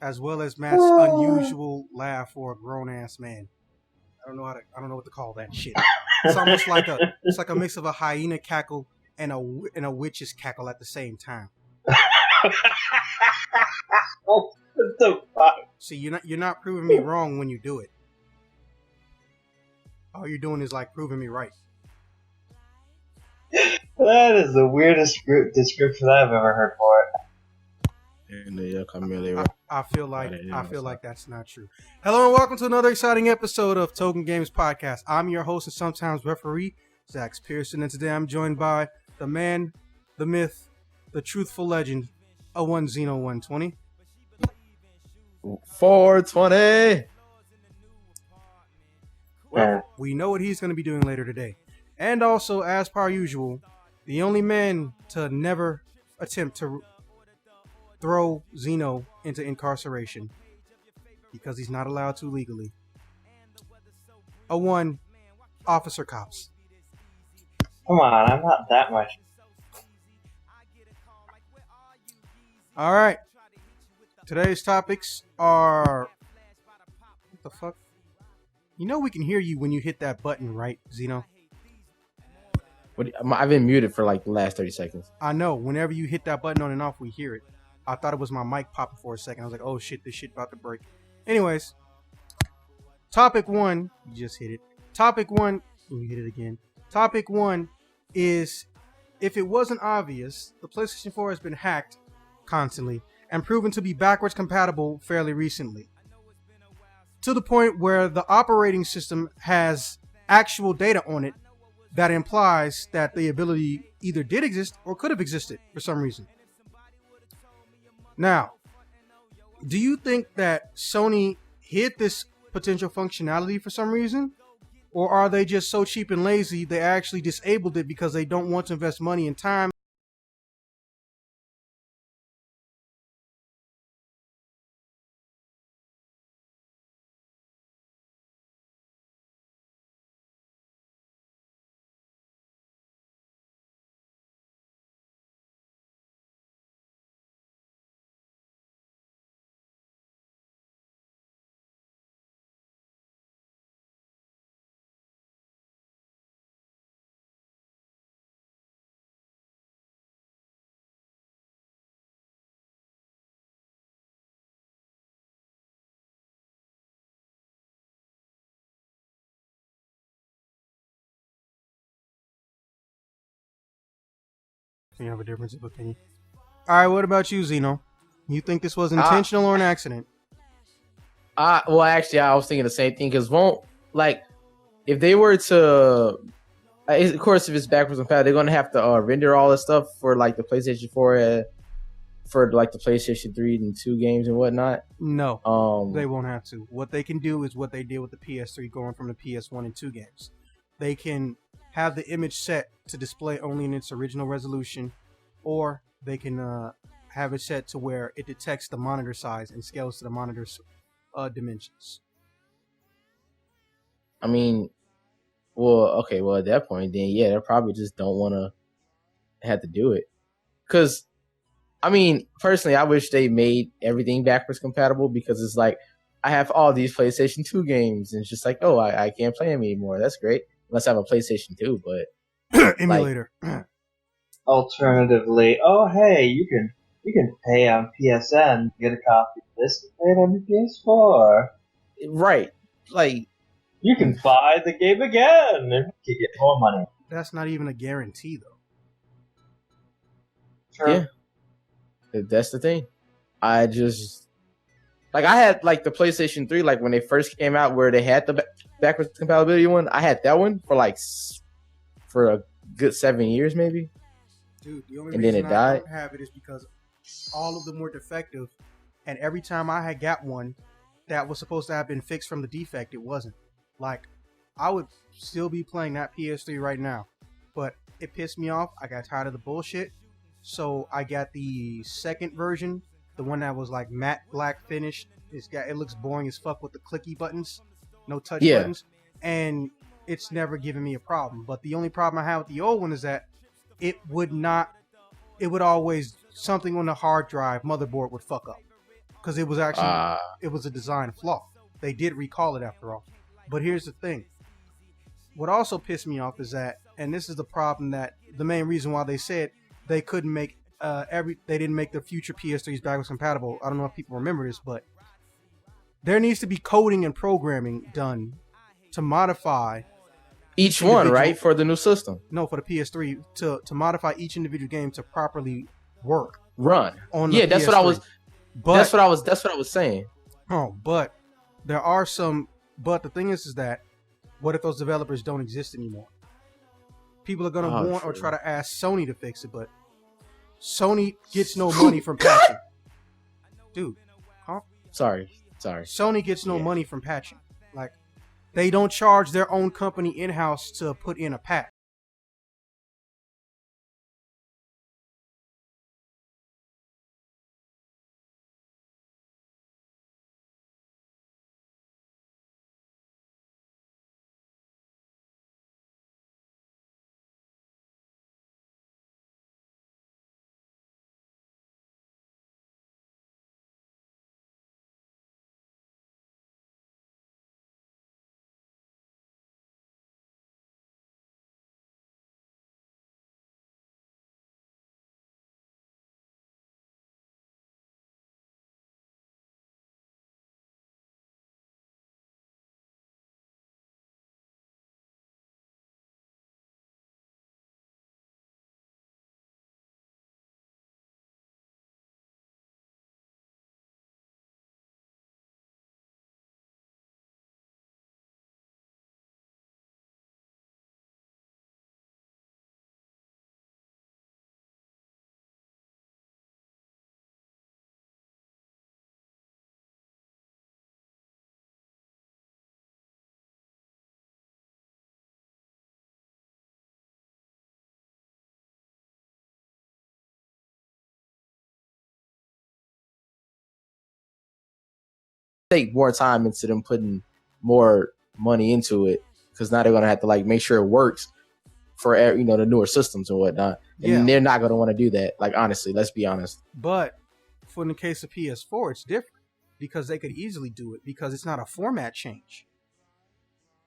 as well as Matt's unusual laugh for a grown ass man. I don't know what to call that shit. It's almost like a mix of a hyena cackle and a witch's cackle at the same time. What the fuck? See, you're not proving me wrong when you do it. All you're doing is like proving me right. That is the weirdest description I've ever heard for it. I feel like that's not true. Hello and welcome to another exciting episode of Token Games Podcast. I'm your host and sometimes referee, Zach Pearson, and today I'm joined by the man, the myth, the truthful legend, A1 Xeno 120. 420. Well, we know what he's going to be doing later today. And also, as per usual, the only man to never attempt to throw Xeno into incarceration because he's not allowed to legally. A1 Officer Cops. Come on, I'm not that much. All right. Today's topics are... What the fuck? You know we can hear you when you hit that button, right, Xeno? I've been muted for like the last 30 seconds. I know. Whenever you hit that button on and off, we hear it. I thought it was my mic popping for a second. I was like, oh shit, this shit about to break. Anyways, topic one, you just hit it. Topic one, you hit it again. Topic one is, if it wasn't obvious, the PlayStation 4 has been hacked constantly and proven to be backwards compatible fairly recently. To the point where the operating system has actual data on it that implies that the ability either did exist or could have existed for some reason. Now, do you think that Sony hid this potential functionality for some reason? Or are they just so cheap and lazy they actually disabled it because they don't want to invest money and time? Can you have a difference of opinion? Alright, what about you, Xeno? You think this was intentional or an accident? Well, actually, I was thinking the same thing because if they were to, of course, if it's backwards compatible, they're gonna have to render all this stuff for like the PlayStation 4, for like the PlayStation 3 and 2 games and whatnot. No, they won't have to. What they can do is what they did with the PS3 going from the PS1 and 2 games. They can have the image set to display only in its original resolution, or they can have it set to where it detects the monitor size and scales to the monitor's dimensions. I mean, well, at that point, then yeah, they probably just don't want to have to do it. Because, I mean, personally, I wish they made everything backwards compatible because it's like, I have all these PlayStation 2 games, and it's just like, oh, I can't play them anymore. That's great. Unless I have a PlayStation 2, but... Emulator. Alternatively, oh hey, you can pay on PSN to get a copy of this and play it on your PS4. Right. Like... You can buy the game again and you get more money. That's not even a guarantee, though. Sure. Yeah. That's the thing. I just... Like, I had, like, the PlayStation 3, like, when they first came out where they had the backwards compatibility one. I had that one for a good 7 years, maybe. Dude, the only and reason then it died. don't have it is because all of them were defective, and every time I had got one that was supposed to have been fixed from the defect, it wasn't. Like, I would still be playing that PS3 right now, but it pissed me off. I got tired of the bullshit, so I got the second version. The one that was like matte black finish. It looks boring as fuck with the clicky buttons, no touch buttons, and it's never given me a problem. But the only problem I have with the old one is that it would always, something on the hard drive motherboard would fuck up. because it was actually it was a design flaw. They did recall it after all. But here's the thing. What also pissed me off is that, and this is the problem, that the main reason why they said they couldn't make they didn't make the future PS3s backwards compatible. I don't know if people remember this, but there needs to be coding and programming done to modify each one, right, for the new system. No, for the PS3 to modify each individual game to properly run on the PS3. That's what I was saying. Oh, but there are some. But the thing is that what if those developers don't exist anymore? People are gonna want or try to ask Sony to fix it, but Sony gets no money from patching. Dude, Sorry. Sony gets no money from patching. Like, they don't charge their own company in-house to put in a patch. Take more time into them putting more money into it, because now they're gonna have to like make sure it works for the newer systems and whatnot, and they're not gonna want to do that. Like, honestly, let's be honest. But for in the case of PS4, it's different because they could easily do it because it's not a format change.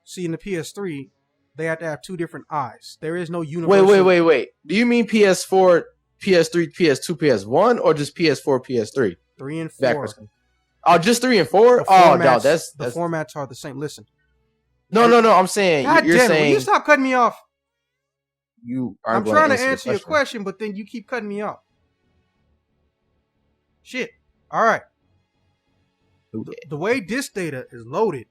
See, in the PS3, they have to have two different eyes. There is no universal. Wait. Do you mean PS4, PS3, PS2, PS1, or just PS4, PS3? 3 and 4. Oh, just 3 and 4? Oh, no, that's the formats are the same. Listen. No. I'm saying you're saying. Will you stop cutting me off? I'm trying to answer your question, but then you keep cutting me off. Shit. All right. The way disk data is loaded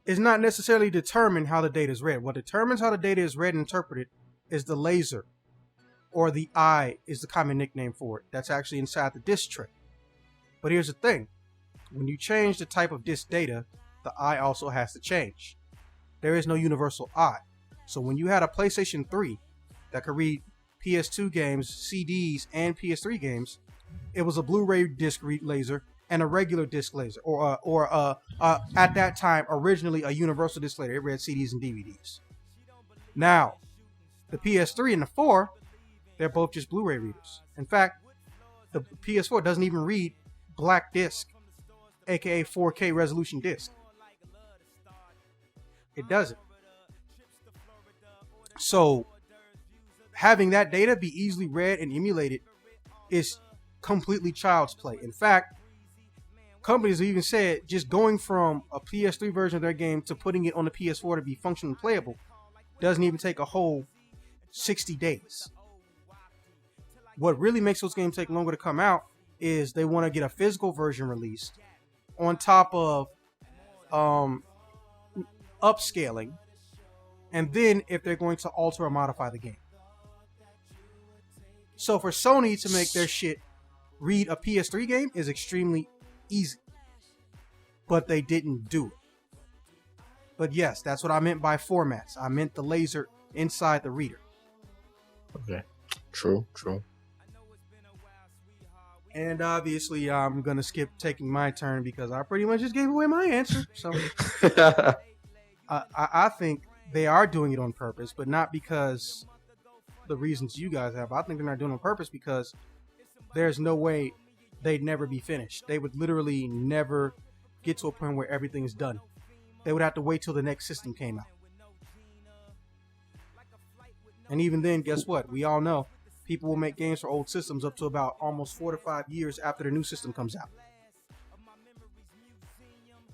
is not necessarily determine how the data is read. What determines how the data is read and interpreted is the laser, or the eye is the common nickname for it. That's actually inside the disk tray. But here's the thing. When you change the type of disk data, the eye also has to change. There is no universal eye. So when you had a PlayStation 3 that could read PS2 games, CDs, and PS3 games, it was a Blu-ray disc laser and a regular disc laser, or at that time originally a universal disc laser. It read CDs and DVDs. Now, the PS3 and the 4, they're both just Blu-ray readers. In fact, the PS4 doesn't even read black disc, aka 4K resolution disc. It doesn't. So having that data be easily read and emulated is completely child's play. In fact, companies have even said just going from a PS3 version of their game to putting it on the PS4 to be functionally playable doesn't even take a whole 60 days. What really makes those games take longer to come out is they want to get a physical version released on top of upscaling, and then if they're going to alter or modify the game. So for Sony to make their shit read a PS3 game is extremely easy, but they didn't do it. But yes, that's what I meant by formats. I meant the laser inside the reader. Okay, true. And obviously, I'm going to skip taking my turn because I pretty much just gave away my answer. So I think they are doing it on purpose, but not because the reasons you guys have. I think they're not doing it on purpose because there's no way they'd never be finished. They would literally never get to a point where everything is done. They would have to wait till the next system came out. And even then, guess what? We all know people will make games for old systems up to about almost 4 to 5 years after the new system comes out.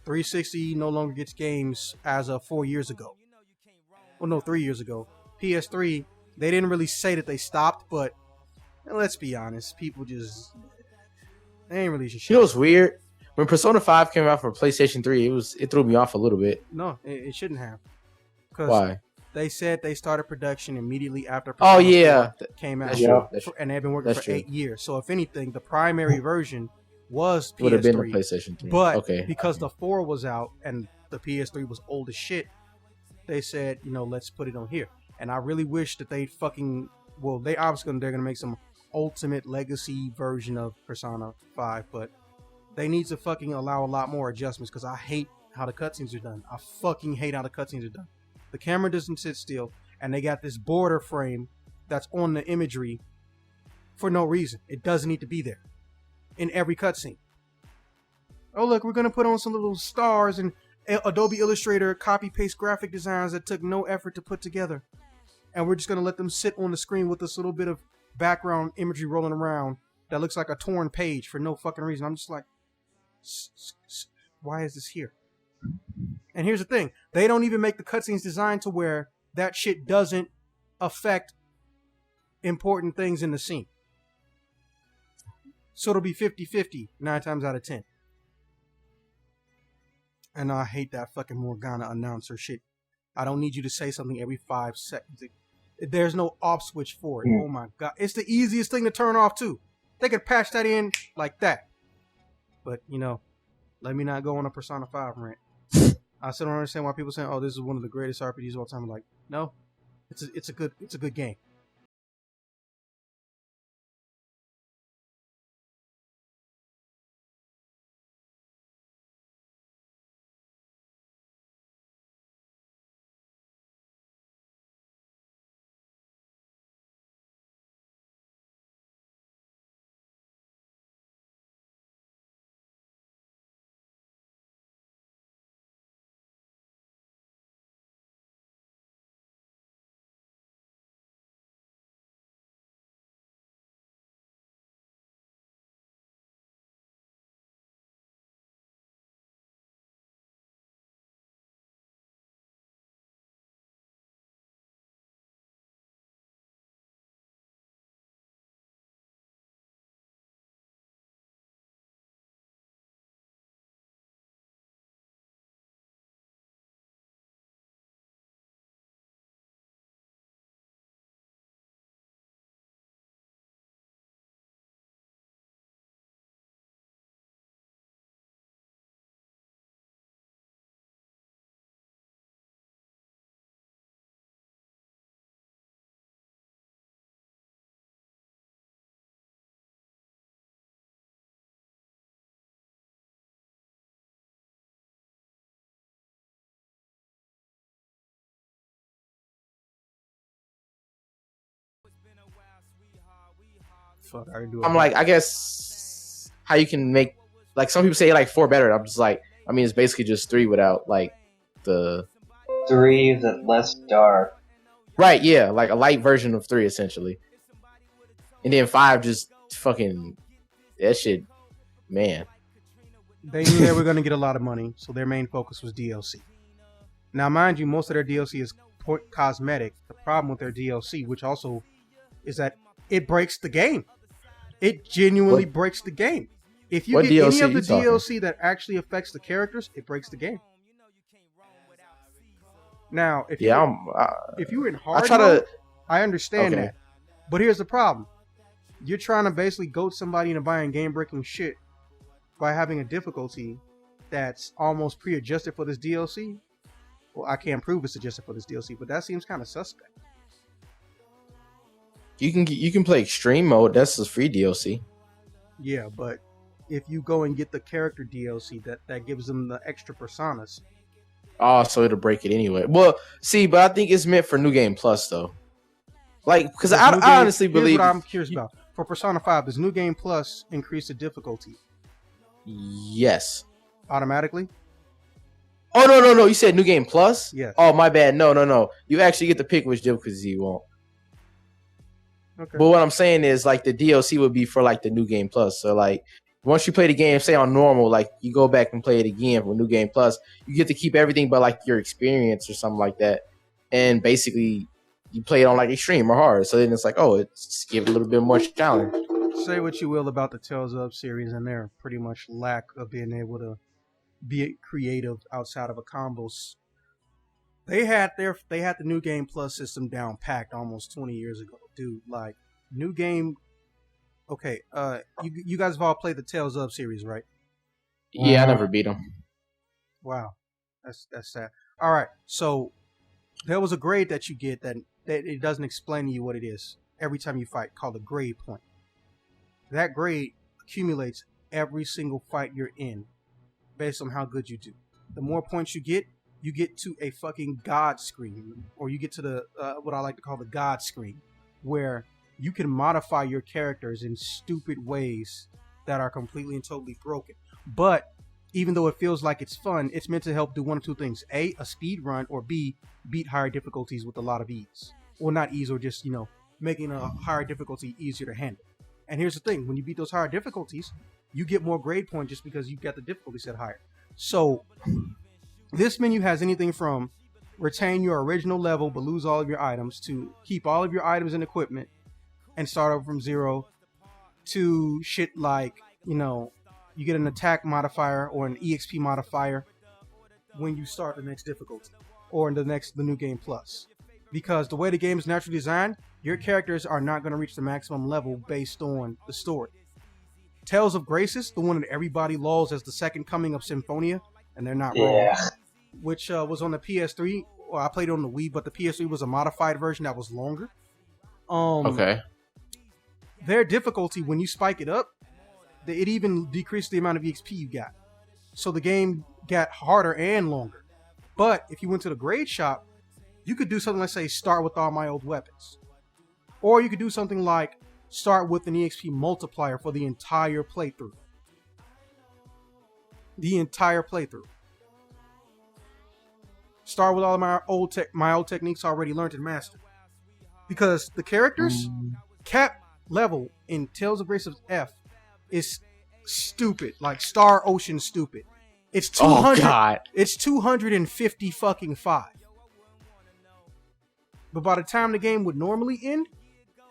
360 no longer gets games as of 4 years ago. Well, no, 3 years ago. PS3, they didn't really say that they stopped, but let's be honest, people just, they ain't really just. You know what's weird? When Persona 5 came out for PlayStation 3, it threw me off a little bit. No, it shouldn't have. Why? They said they started production immediately after Persona 4 came out. That's true. And they've been working for 8 years. So if anything, the primary version was PS3. Would have been the PlayStation 3. But because the 4 was out and the PS3 was old as shit, they said, let's put it on here. And I really wish that they they obviously they're gonna make some ultimate legacy version of Persona 5, but they need to fucking allow a lot more adjustments because I hate how the cutscenes are done. I fucking hate how the cutscenes are done. The camera doesn't sit still, and they got this border frame that's on the imagery for no reason. It doesn't need to be there in every cutscene. Oh, look, we're going to put on some little stars and Adobe Illustrator copy-paste graphic designs that took no effort to put together. And we're just going to let them sit on the screen with this little bit of background imagery rolling around that looks like a torn page for no fucking reason. I'm just like, why is this here? And here's the thing. They don't even make the cutscenes designed to where that shit doesn't affect important things in the scene. So it'll be 50-50 9 times out of 10. And I hate that fucking Morgana announcer shit. I don't need you to say something every 5 seconds. There's no off switch for it. Oh my God. It's the easiest thing to turn off too. They could patch that in like that. But, let me not go on a Persona 5 rant. I still don't understand why people saying, "Oh, this is one of the greatest RPGs of all time." I'm like, no, it's a good game. Fuck, I do. I'm like, I guess how you can make, like, some people say like 4 better. I'm just like, I mean, it's basically just 3 without like the 3 that's less dark. Right, yeah, like a light version of 3 essentially. And then 5 just fucking that shit, man. They knew they were going to get a lot of money, so their main focus was DLC. Now, mind you, most of their DLC is cosmetic. The problem with their DLC, which also is that it breaks the game. It genuinely breaks the game. If you get any of the DLC that actually affects the characters, it breaks the game. Now, if you're in hard mode, I understand that. But here's the problem. You're trying to basically goat somebody into buying game-breaking shit by having a difficulty that's almost pre-adjusted for this DLC. Well, I can't prove it's adjusted for this DLC, but that seems kind of suspect. You can play extreme mode. That's a free DLC. Yeah, but if you go and get the character DLC, that gives them the extra personas. Oh, so it'll break it anyway. Well, see, but I think it's meant for New Game Plus though. Like, because I honestly believe. Here's what I'm curious about. For Persona 5, does New Game Plus increase the difficulty Yes. automatically? Oh no! You said New Game Plus? Yes. Oh my bad. No. You actually get to pick which difficulty you want. Okay. But what I'm saying is like the DLC would be for like the New Game Plus. So like once you play the game, say on normal, like you go back and play it again for New Game Plus, you get to keep everything but like your experience or something like that. And basically you play it on like extreme or hard. So then it's like, oh, it's give it a little bit more challenge. Say what you will about the Tales of series and their pretty much lack of being able to be creative outside of a combos. They had the New Game Plus system down packed almost 20 years ago, dude. Like New Game. Okay, you guys have all played the Tales of series, right? Yeah, I never beat them. Wow, that's sad. All right, so there was a grade that you get that it doesn't explain to you what it is every time you fight, called a grade point. That grade accumulates every single fight you're in based on how good you do. The more points you get to a fucking God screen, or you get to the what I like to call the God screen, where you can modify your characters in stupid ways that are completely and totally broken. But even though it feels like it's fun, it's meant to help do one of two things: A, speed run, or B, beat higher difficulties with a lot of ease. Well, not ease, or just, making a higher difficulty easier to handle. And here's the thing: when you beat those higher difficulties, you get more grade points just because you've got the difficulty set higher. So this menu has anything from retain your original level but lose all of your items, to keep all of your items and equipment and start over from zero, to shit like, you get an attack modifier or an EXP modifier when you start the next difficulty or in the New Game Plus. Because the way the game is naturally designed, your characters are not going to reach the maximum level based on the story. Tales of Graces, the one that everybody lulls as the second coming of Symphonia, and they're not wrong, which was on the PS3. Well, I played it on the Wii, but the PS3 was a modified version that was longer. Okay. Their difficulty, when you spike it up, it even decreased the amount of EXP you got. So the game got harder and longer. But if you went to the grade shop, you could do something like, say, start with all my old weapons. Or you could do something like start with an EXP multiplier for the entire playthrough. The entire playthrough. Start with all of my old techniques already learned and mastered. Because the characters cap level in Tales of Graces F is stupid, like Star Ocean stupid. It's 200. Oh God. It's 250 fucking 5. But by the time the game would normally end,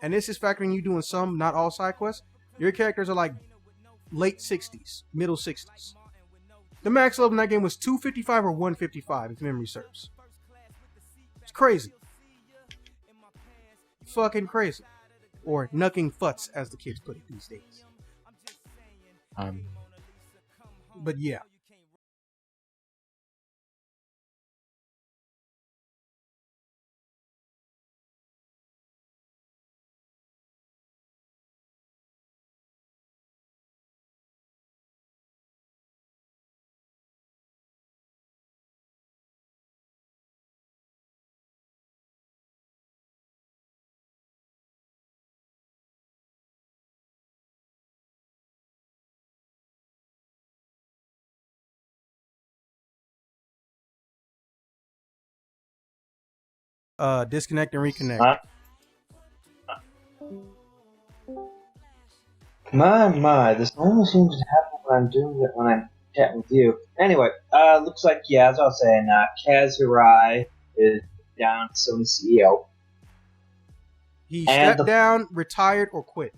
and this is factoring you doing some, not all side quests, your characters are like late 60s, middle 60s. The max level in that game was 255 or 155, if memory serves. It's crazy. Fucking crazy. Or knucking futs, as the kids put it these days. But yeah. Disconnect and reconnect. My, this only seems to happen when I'm doing it when I'm chatting with you. Anyway, looks like, yeah, as I was saying, Kaz Hirai is down, Sony CEO. He stepped down, retired, or quit?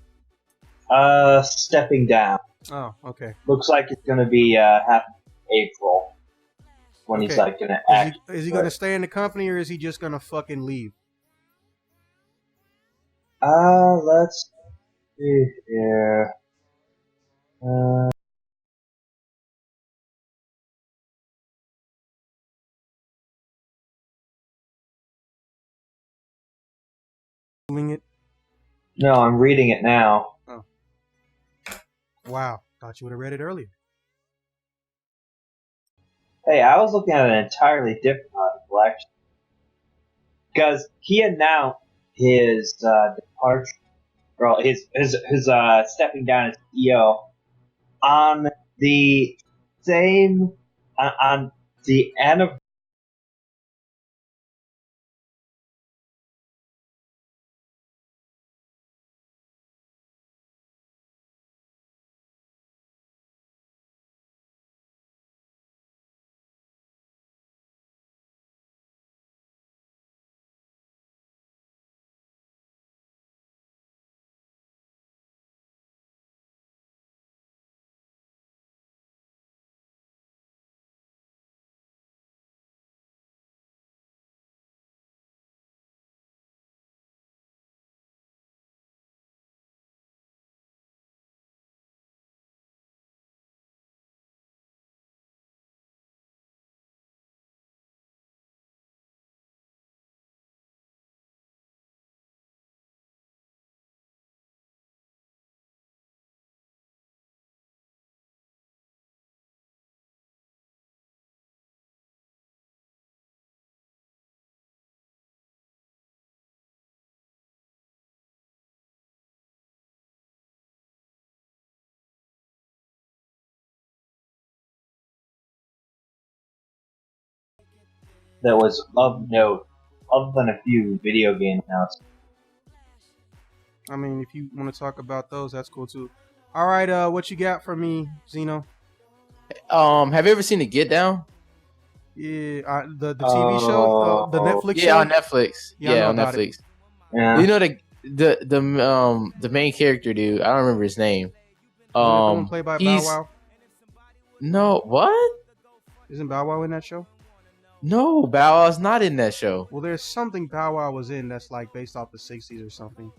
Stepping down. Oh, okay. Looks like it's gonna be happening in April when he's like gonna act. Is he gonna stay in the company, or is he just gonna fucking leave? Let's see here. It? No, I'm reading it now. Oh. Wow. Thought you would have read it earlier. Hey, I was looking at an entirely different article, actually. Because he announced his departure Well, his stepping down as CEO on the same on the anniversary. That was of note, other than a few video game announcements. I mean, if you want to talk about those, that's cool too. All right, what you got for me, Zeno? Have you ever seen the Get Down? Yeah, the TV show, the Netflix show. Yeah, on Netflix. Yeah, on Netflix. Yeah. You know the main character, dude. I don't remember his name. The one played by Bow Wow. No, what? Isn't Bow Wow in that show? No, Bow Wow's not in that show. Well, there's something Bow Wow was in that's like based off the '60s or something.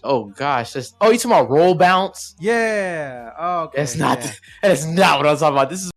Oh gosh, you talking about Roll Bounce? Yeah. Oh, okay. That's not. Yeah. That's not what I was talking about. This is.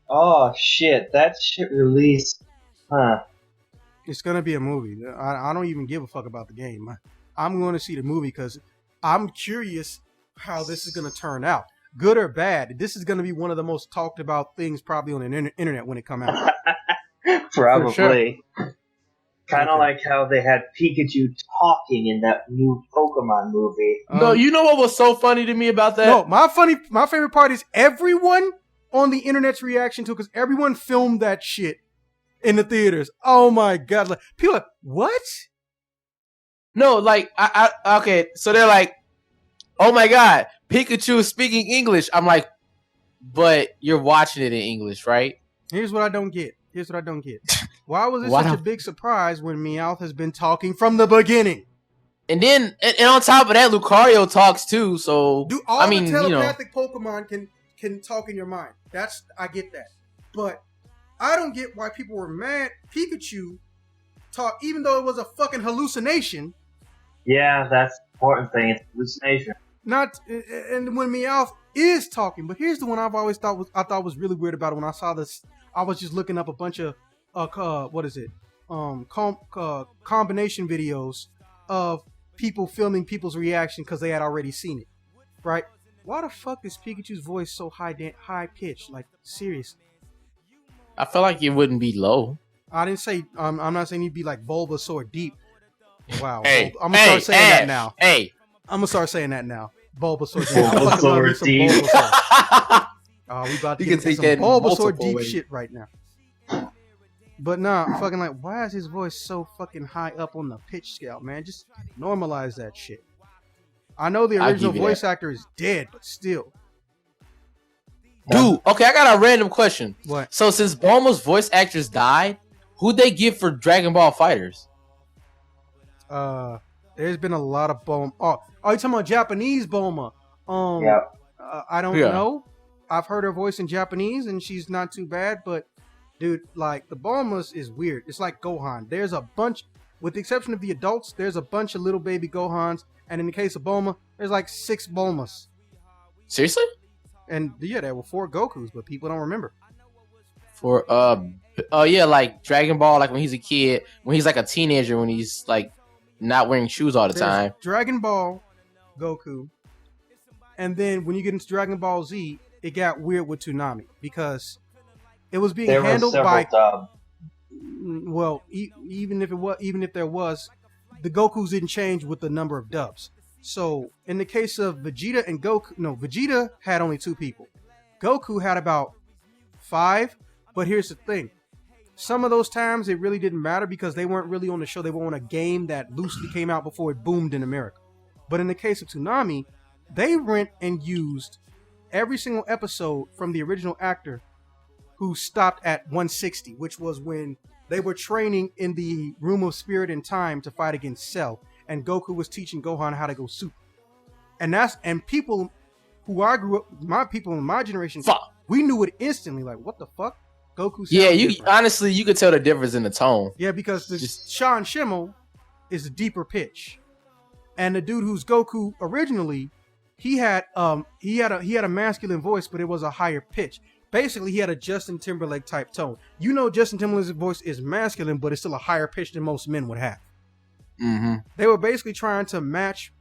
Oh shit! That shit released, huh? It's gonna be a movie. I don't even give a fuck about the game. I'm going to see the movie because I'm curious how this is gonna turn out, good or bad. This is gonna be one of the most talked about things probably on the internet when it come out. Probably. Sure. Kind of like how they had Pikachu talking in that new Pokemon movie. No, you know what was so funny to me about that? No, my favorite part is everyone on the internet's reaction to it because everyone filmed that shit in the theaters. Oh my god! Like, people are like, what? No, like okay, so they're like, oh my god, Pikachu is speaking English. I'm like, but you're watching it in English, right? Here's what I don't get. Why was it such a big surprise when Meowth has been talking from the beginning? And then, and on top of that, Lucario talks too. So do all the telepathic Pokemon can talk in your mind? I get that, but I don't get why people were mad. Pikachu talk, even though it was a fucking hallucination. Yeah, that's the important thing. It's hallucination. And when Meowth is talking, but here's the one I've always thought was really weird about it. When I saw this, I was just looking up a bunch of combination videos of people filming people's reaction because they had already seen it, right? Why the fuck is Pikachu's voice so high pitched? Like, seriously. I feel like it wouldn't be low. I didn't say. I'm not saying he'd be like Bulbasaur deep. Wow. Hey, I'm gonna start saying that now. Hey, I'm gonna start saying that now. Bulbasaur deep. Bulbasaur deep. We about to You get can into take some that Bulbasaur deep ways. shit right now. But nah, fucking like, why is his voice so fucking high up on the pitch scale, man? Just normalize that shit. I know the I'll original give you voice that. actor is dead, but still. Dude, okay, I got a random question. What? So since Bulma's voice actors died, who'd they give for Dragon Ball Fighters? There's been a lot of Bulma. Oh, you talking about Japanese Bulma? Yeah. I don't Yeah. know. I've heard her voice in Japanese, and she's not too bad. But, dude, like, the Bulmas is weird. It's like Gohan. There's a bunch, with the exception of the adults, there's a bunch of little baby Gohans. And in the case of Bulma, there's like 6 Bulmas. Seriously? And, yeah, there were 4 Gokus, but people don't remember. For yeah, like Dragon Ball, like when he's a kid, when he's like a teenager, when he's like not wearing shoes all the There's time. Dragon Ball Goku. And then when you get into Dragon Ball Z, it got weird with Toonami because it was being There were handled several by dubs. well, even if there was, the Gokus didn't change with the number of dubs. So in the case of Vegeta and Goku, no, Vegeta had only 2 people. Goku had about 5. But here's the thing: some of those times it really didn't matter because they weren't really on the show. They were on a game that loosely came out before it boomed in America. But in the case of Toonami, they rent and used every single episode from the original actor who stopped at 160, which was when they were training in the Room of Spirit and Time to fight against Cell, and Goku was teaching Gohan how to go super. And people who I grew up, my people in my generation, we knew it instantly. Like, what the fuck? Goku. Yeah, different. honestly, you could tell the difference in the tone. Yeah, because the Sean Schimmel is a deeper pitch, and the dude who's Goku originally, he had a masculine voice, but it was a higher pitch. Basically, he had a Justin Timberlake type tone. You know, Justin Timberlake's voice is masculine, but it's still a higher pitch than most men would have. Mm-hmm. They were basically trying to match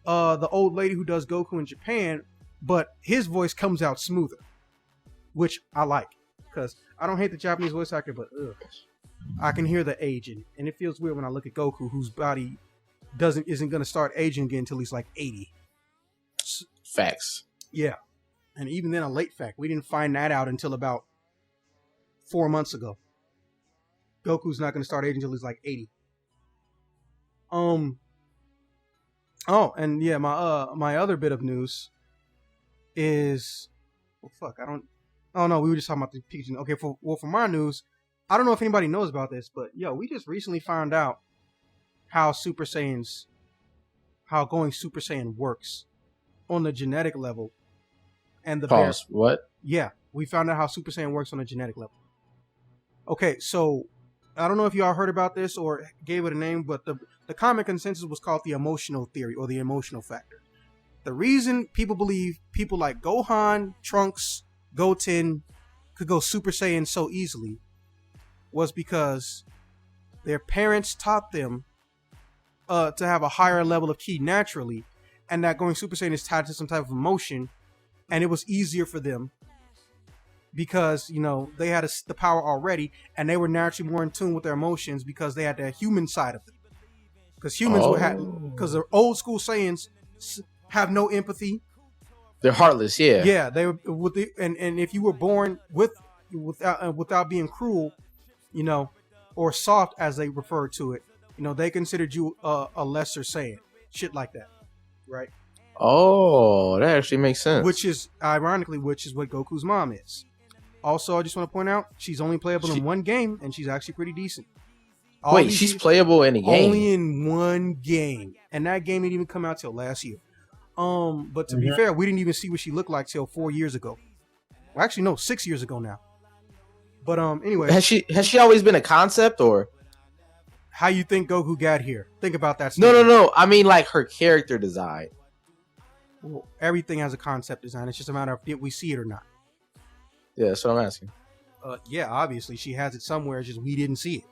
the old lady who does Goku in Japan, but his voice comes out smoother, which I like because I don't hate the Japanese voice actor, but I can hear the age in it, and it feels weird when I look at Goku, whose body isn't going to start aging again until he's like 80. Facts. Yeah, and even then, a late fact. We didn't find that out until about 4 months ago. Goku's not going to start aging until he's like 80. Oh, and yeah, my other bit of news is, oh no, we were just talking about the Pikachu. Okay, for my news, I don't know if anybody knows about this, but we just recently found out how going Super Saiyan works on the genetic level. And what? Yeah, we found out how Super Saiyan works on a genetic level. Okay, so I don't know if y'all heard about this or gave it a name, but the common consensus was called the emotional theory or the emotional factor. The reason people believe people like Gohan, Trunks, Goten could go Super Saiyan so easily was because their parents taught them to have a higher level of ki naturally, and that going Super Saiyan is tied to some type of emotion, and it was easier for them because, they had the power already, and they were naturally more in tune with their emotions because they had the human side of them. Because humans because the old school Saiyans have no empathy. They're heartless, yeah. Yeah, they were and if you were born without being cruel, or soft as they referred to it, they considered you a lesser Saiyan, shit like that, right? Oh, that actually makes sense. Which is what Goku's mom is. Also, I just want to point out she's only playable in one game, and she's actually pretty decent. Wait, she's playable in a game? Only in one game, and that game didn't even come out till last year. But to be fair, we didn't even see what she looked like till 4 years ago. Well, actually, no, 6 years ago now. But anyway, has she always been a concept, or how you think Goku got here? Think about that. No. I mean, like her character design. Well, everything has a concept design. It's just a matter of did we see it or not. Yeah, that's what I'm asking. Yeah, obviously she has it somewhere. It's just we didn't see it.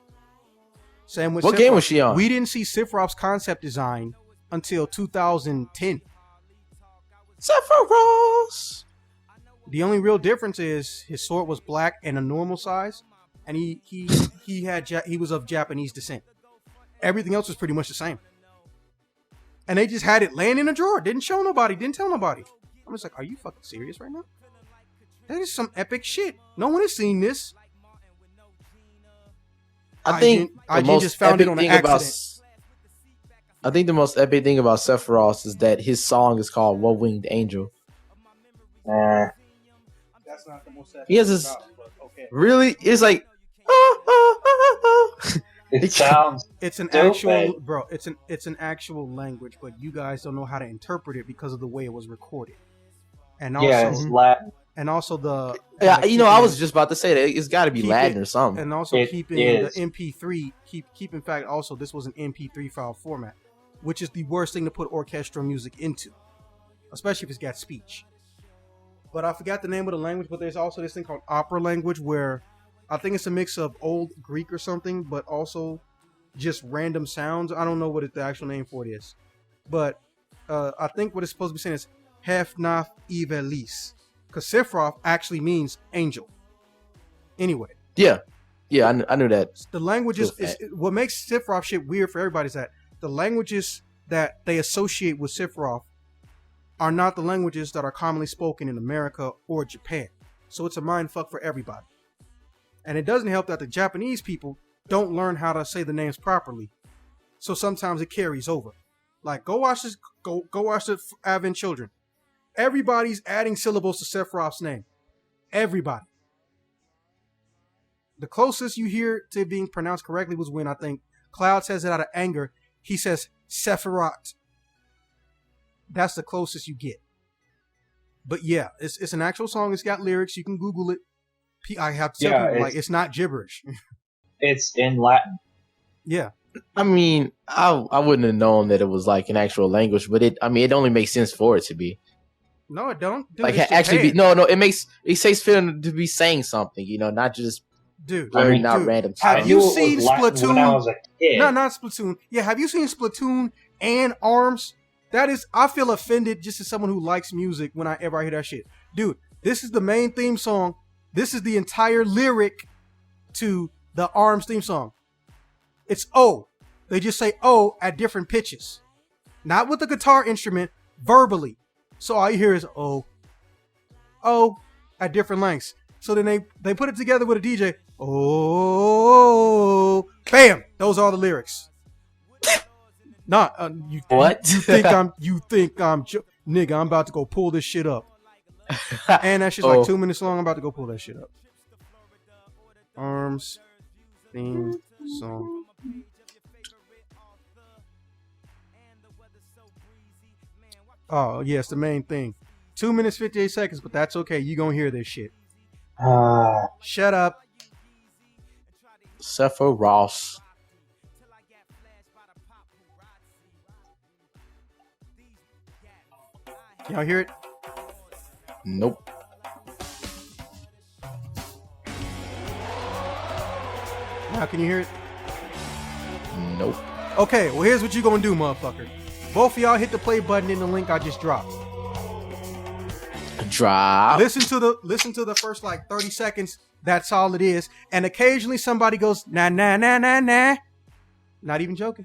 Same with what Sephiroth. game was she on? We didn't see Sephiroth's concept design until 2010. Sephiroth. The only real difference is his sword was black and a normal size, and he was of Japanese descent. Everything else was pretty much the same. And they just had it laying in a drawer. Didn't show nobody. Didn't tell nobody. I'm just like, are you fucking serious right now? That is some epic shit. No one has seen this. I think I just found it on an accident. I think the most epic thing about Sephiroth is that his song is called "One Winged Angel." Nah. That's not the most He has this. Okay. Really, it's like. It sounds. It's an stupid. actual, bro. It's an actual language, but you guys don't know how to interpret it because of the way it was recorded. And also, Yeah, it's Latin. And also the I was just about to say that it's got to be Latin or something. And also It keeping is. the MP3 keep in fact also this was an MP3 file format, which is the worst thing to put orchestral music into, especially if it's got speech. But I forgot the name of the language. But there's also this thing called opera language where I think it's a mix of old Greek or something, but also just random sounds. I don't know what the actual name for it is, but I think what it's supposed to be saying is Hefnaf Ivelis. Because Sephiroth actually means angel. Anyway. Yeah, I knew that. The languages is what makes Sephiroth shit weird for everybody is that the languages that they associate with Sephiroth are not the languages that are commonly spoken in America or Japan. So it's a mind fuck for everybody. And it doesn't help that the Japanese people don't learn how to say the names properly. So sometimes it carries over. Like go watch the Advent Children. Everybody's adding syllables to Sephiroth's name. Everybody. The closest you hear to it being pronounced correctly was when I think Cloud says it out of anger. He says Sephiroth. That's the closest you get. But yeah, it's an actual song. It's got lyrics. You can Google it. I have to tell people, like, it's not gibberish. It's in Latin. Yeah. I mean, I wouldn't have known that it was like an actual language, but it only makes sense for it to be. No, it don't. Dude, like actually be it takes feeling to be saying something, not just blurting out random stuff. Have you seen Splatoon? When I was a kid. No, not Splatoon. Yeah, have you seen Splatoon and ARMS? That is, I feel offended just as someone who likes music whenever I hear that shit. Dude, this is the main theme song. This is the entire lyric to the ARMS theme song. It's O. They just say O at different pitches. Not with the guitar instrument, verbally. So all you hear is O at different lengths. So then they put it together with a DJ. Oh, bam! Those are the lyrics. Not what? You think I'm nigga? I'm about to go pull this shit up. And that shit's like 2 minutes long. I'm about to go pull that shit up. ARMS theme song. Oh, yeah, it's the main thing. 2 minutes, 58 seconds, but that's okay. You gonna hear this shit. Shut up. Sephiroth. Y'all hear it? Nope. Now can you hear it? Nope. Okay, well here's what you gonna do, motherfucker. Both of y'all hit the play button in the link I just dropped. Drop. Listen to the first like 30 seconds. That's all it is. And occasionally somebody goes nah nah nah nah nah. Not even joking.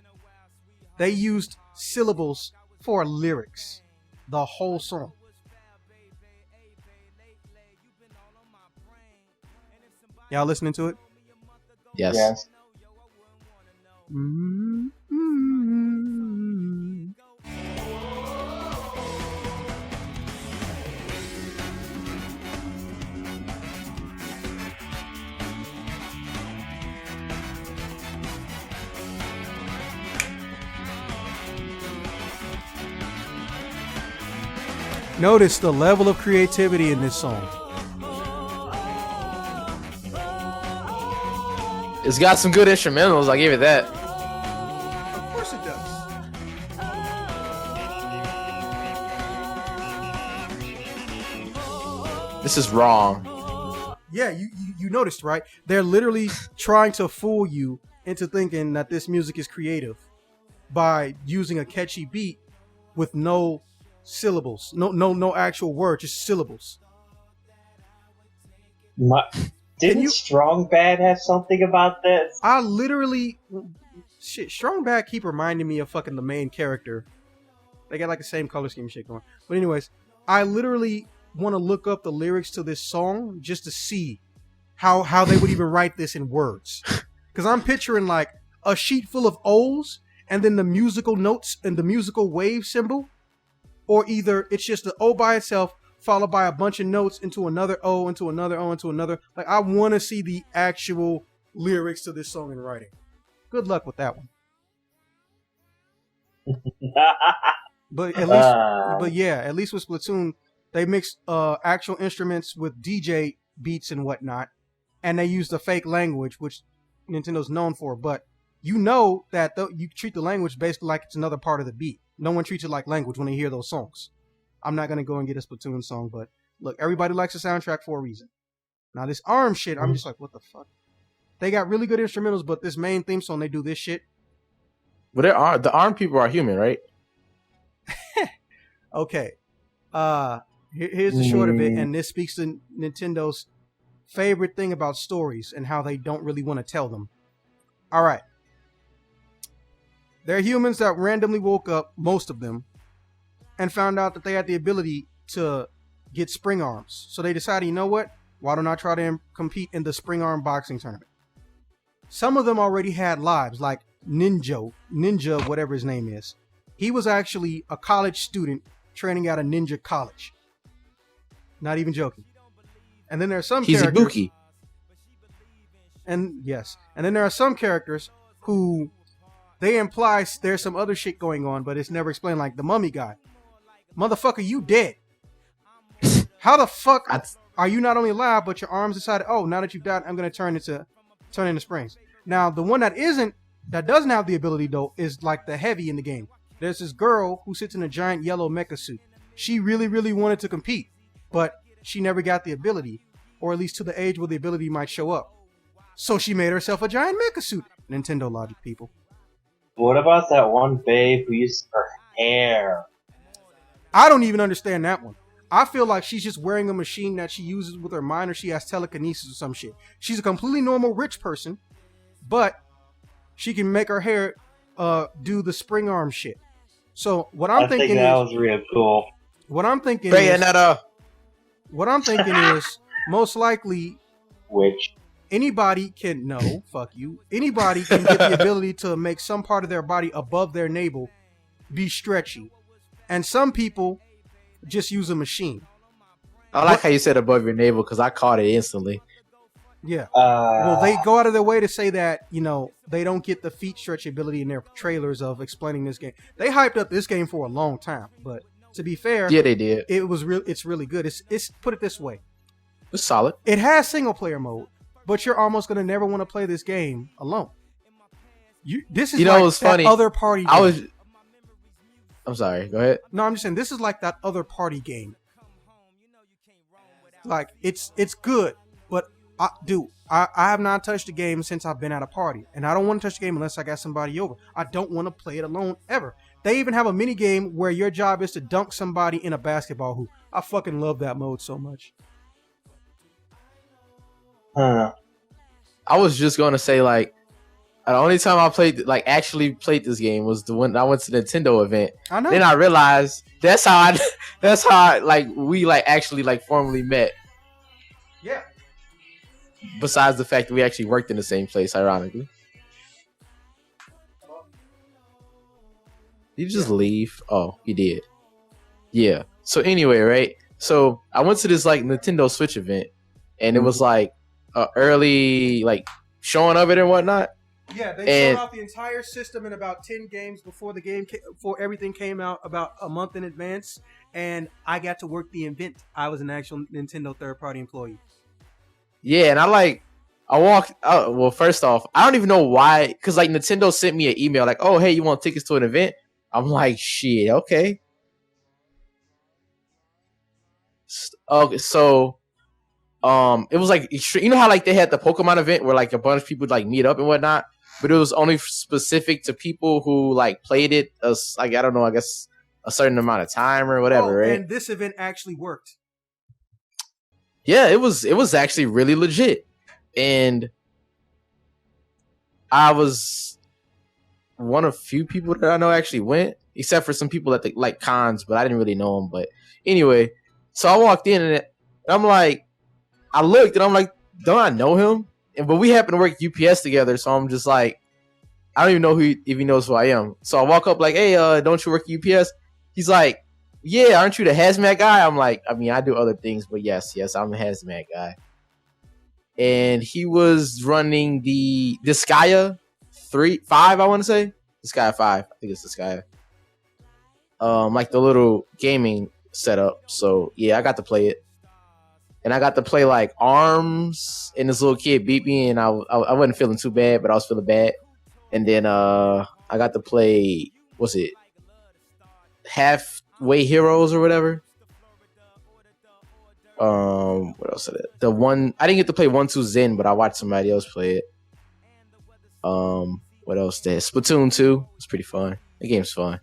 They used syllables for lyrics. The whole song. Y'all listening to it? Yes. Mm-hmm. Notice the level of creativity in this song. It's got some good instrumentals, I'll give it that. Of course it does. This is wrong. Yeah, you noticed, right? They're literally trying to fool you into thinking that this music is creative by using a catchy beat with no syllables, no actual word, just syllables. Didn't Strong Bad have something about this? I literally, Strong Bad keep reminding me of fucking the main character. They got like the same color scheme shit going. But anyways, I literally want to look up the lyrics to this song just to see how they would even write this in words. Because I'm picturing like a sheet full of O's and then the musical notes and the musical wave symbol, or either it's just the O by itself followed by a bunch of notes into another O, into another O, into another. Like, I want to see the actual lyrics to this song in writing. Good luck with that one. But at least with Splatoon, they mix actual instruments with DJ beats and whatnot, and they use the fake language, which Nintendo's known for. But you know that you treat the language basically like it's another part of the beat. No one treats it like language when they hear those songs. I'm not gonna go and get a Splatoon song, but look, everybody likes a soundtrack for a reason. Now this ARM shit, I'm just like, what the fuck? They got really good instrumentals, but this main theme song, they do this shit. But the ARM people are human, right? Okay. Here's the short of it, and this speaks to Nintendo's favorite thing about stories and how they don't really want to tell them. All right. They're humans that randomly woke up, most of them, and found out that they had the ability to get spring arms. So they decided, you know what? Why don't I try to compete in the spring arm boxing tournament? Some of them already had lives, like Ninja, whatever his name is. He was actually a college student training at a ninja college. Not even joking. And then there are some characters. He's Ibuki. And yes. And then there are some characters who they imply there's some other shit going on, but it's never explained, like the mummy guy. Motherfucker, you dead. How the fuck are you not only alive, but your arms decided, oh, now that you've died, I'm going to turn into springs. Now, the one that doesn't have the ability, though, is like the heavy in the game. There's this girl who sits in a giant yellow mecha suit. She really, really wanted to compete, but she never got the ability, or at least to the age where the ability might show up. So she made herself a giant mecha suit. Nintendo logic, people. What about that one babe who used her hair? I don't even understand that one. I feel like she's just wearing a machine that she uses with her mind, or she has telekinesis or some shit. She's a completely normal rich person, but she can make her hair do the spring arm shit. So what I'm thinking that was real cool. What I'm thinking is most likely anybody can anybody can get the ability to make some part of their body above their navel be stretchy. And some people just use a machine. I like how you said above your navel, because I caught it instantly. Yeah. Well, they go out of their way to say that, they don't get the feet stretch ability in their trailers of explaining this game. They hyped up this game for a long time, but to be fair, yeah, they did. It's really good. It's put it this way. It's solid. It has single player mode, but you're almost gonna never want to play this game alone. This is like what's funny? Other party game. I'm sorry. Go ahead. No, I'm just saying this is like that other party game. Like it's good, but I have not touched the game since I've been at a party, and I don't want to touch the game unless I got somebody over. I don't want to play it alone ever. They even have a mini game where your job is to dunk somebody in a basketball hoop. I fucking love that mode so much. I was just gonna say, like, the only time I actually played this game was the one I went to the Nintendo event. I know. Then I realized that's how we actually formally met. Yeah. Besides the fact that we actually worked in the same place, ironically. Did you just leave? Oh, he did. Yeah. So anyway, right? So I went to this Nintendo Switch event, and it was early showing of it and whatnot. Yeah, they showed off the entire system in about 10 games before everything came out about a month in advance, and I got to work the event. I was an actual Nintendo third-party employee. Yeah, and I walked out. Well, first off, I don't even know why, because Nintendo sent me an email oh, hey, you want tickets to an event? I'm like, shit, okay. Okay, so it was you know how they had the Pokemon event where a bunch of people meet up and whatnot, but it was only specific to people who played it as I don't know, I guess a certain amount of time or whatever, right? And this event actually worked. Yeah, it was actually really legit, and I was one of few people that I know actually went, except for some people that like cons, but I didn't really know them. But anyway, so I walked in and I'm I looked and I'm don't I know him? but we happen to work UPS together, so I'm just like, I don't even know if he knows who I am. So I walk up like, hey, don't you work at UPS? He's like, yeah, aren't you the hazmat guy? I'm like, I mean, I do other things, but yes, I'm a hazmat guy. And he was running the Disgaea 5, I want to say. Disgaea 5. I think it's Disgaea. Like the little gaming setup. So yeah, I got to play it. And I got to play like ARMS, and this little kid beat me, and I wasn't feeling too bad, but I was feeling bad. And then I got to play, what's it? Halfway Heroes or whatever. What else? The one I didn't get to play 1-2 Zen, but I watched somebody else play it. What else? There, Splatoon 2. It's pretty fun. The game's fun.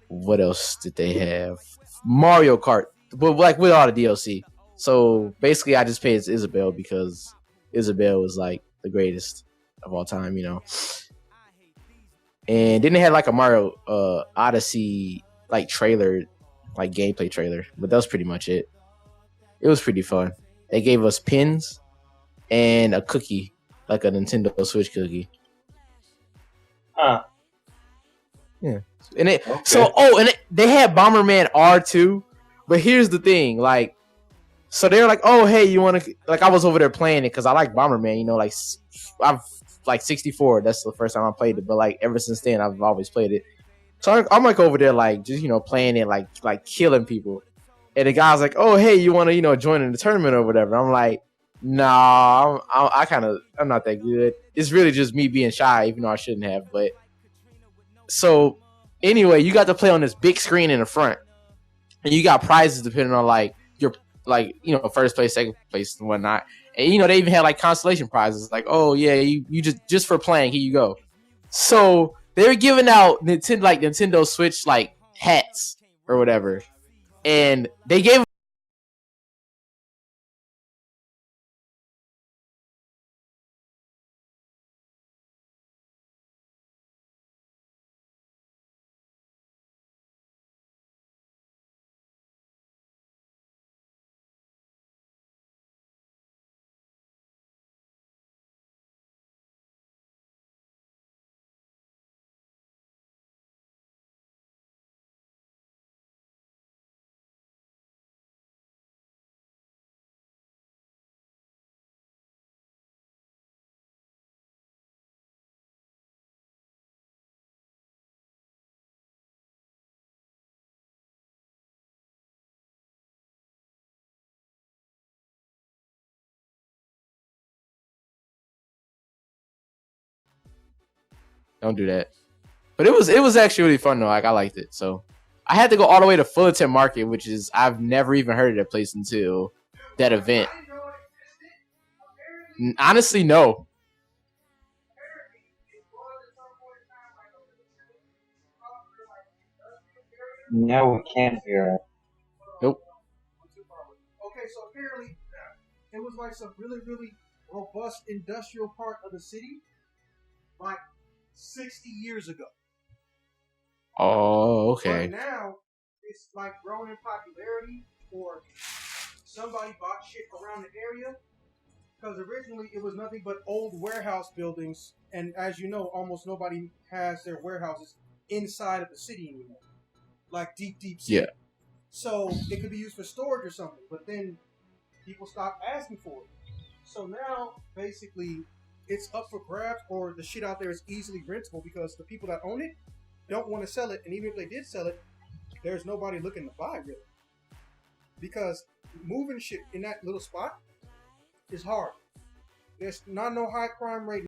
What else did they have? Mario Kart, but like with all the DLC. So basically, I just paid Isabelle because Isabelle was like the greatest of all time, you know. And then they had like a Mario Odyssey like trailer, like gameplay trailer, but that was pretty much it. It was pretty fun. They gave us pins and a cookie, like a Nintendo Switch cookie. Huh. Yeah. And they had Bomberman R2, but here's the thing, like, so they're like, oh hey, you want to, like, I was over there playing it because I like Bomberman, you know, like I've like 64. That's the first time I played it, but like ever since then I've always played it. So I'm like over there like just, you know, playing it, like killing people, and the guy's like, oh hey, you want to, you know, join in the tournament or whatever. I'm like, nah, I'm not that good. It's really just me being shy, even though I shouldn't have. But so anyway, you got to play on this big screen in the front, and you got prizes depending on like your, like, you know, first place, second place, and whatnot. And you know, they even had like consolation prizes, like, oh yeah, you just for playing, here you go. So they were giving out Nintendo Switch like hats or whatever, and they gave. Don't do that. But it was actually really fun though. Like, I liked it. So I had to go all the way to Fullerton Market, which is, I've never even heard of that place until that event. Honestly, no. No, we can't hear it. Nope. Okay, so apparently it was like some really, really robust industrial part of the city, like 60 years ago. Oh, okay. But now it's like growing in popularity, or somebody bought shit around the area. Because originally it was nothing but old warehouse buildings, and as you know, almost nobody has their warehouses inside of the city anymore, like deep city. Yeah. So it could be used for storage or something, but then people stopped asking for it. So now, basically, it's up for grabs, or the shit out there is easily rentable because the people that own it don't want to sell it, and even if they did sell it, there's nobody looking to buy really. Because moving shit in that little spot is hard. There's not no high crime rate.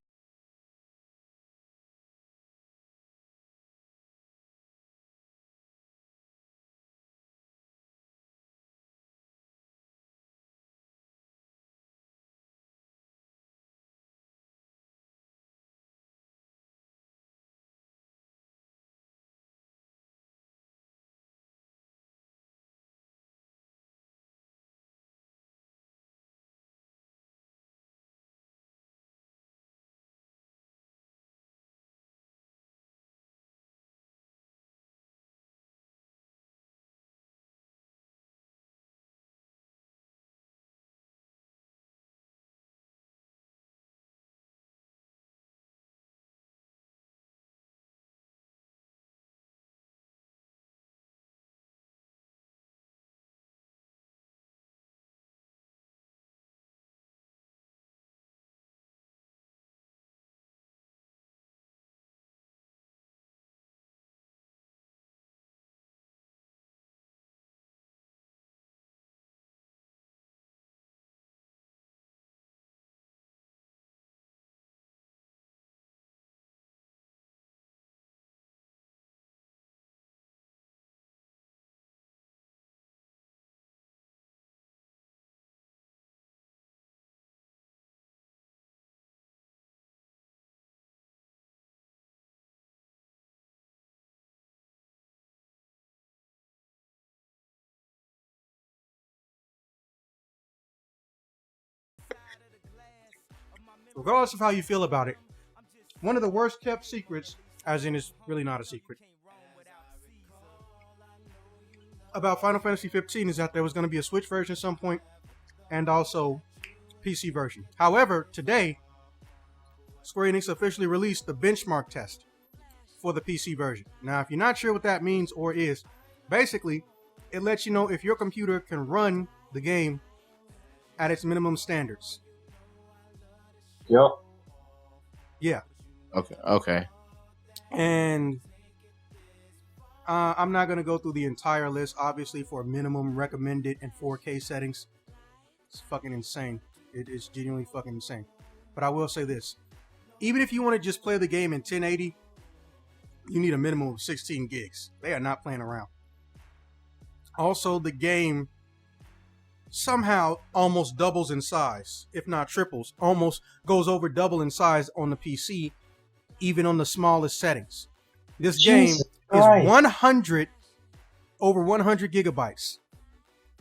regardless of how you feel about it, one of the worst kept secrets, as in it's really not a secret, about Final Fantasy 15 is that there was going to be a Switch version at some point and also PC version. However, today, Square Enix officially released the benchmark test for the PC version. Now, if you're not sure what that means or is, basically, it lets you know if your computer can run the game at its minimum standards. Yep. Yeah. Okay. And I'm not going to go through the entire list, obviously, for minimum recommended and 4K settings. It's fucking insane. It is genuinely fucking insane. But I will say this. Even if you want to just play the game in 1080, you need a minimum of 16 gigs. They are not playing around. Also, the game somehow almost doubles in size, if not triples. Almost goes over double in size on the PC, even on the smallest settings. This Jesus game Christ. is 100 gigabytes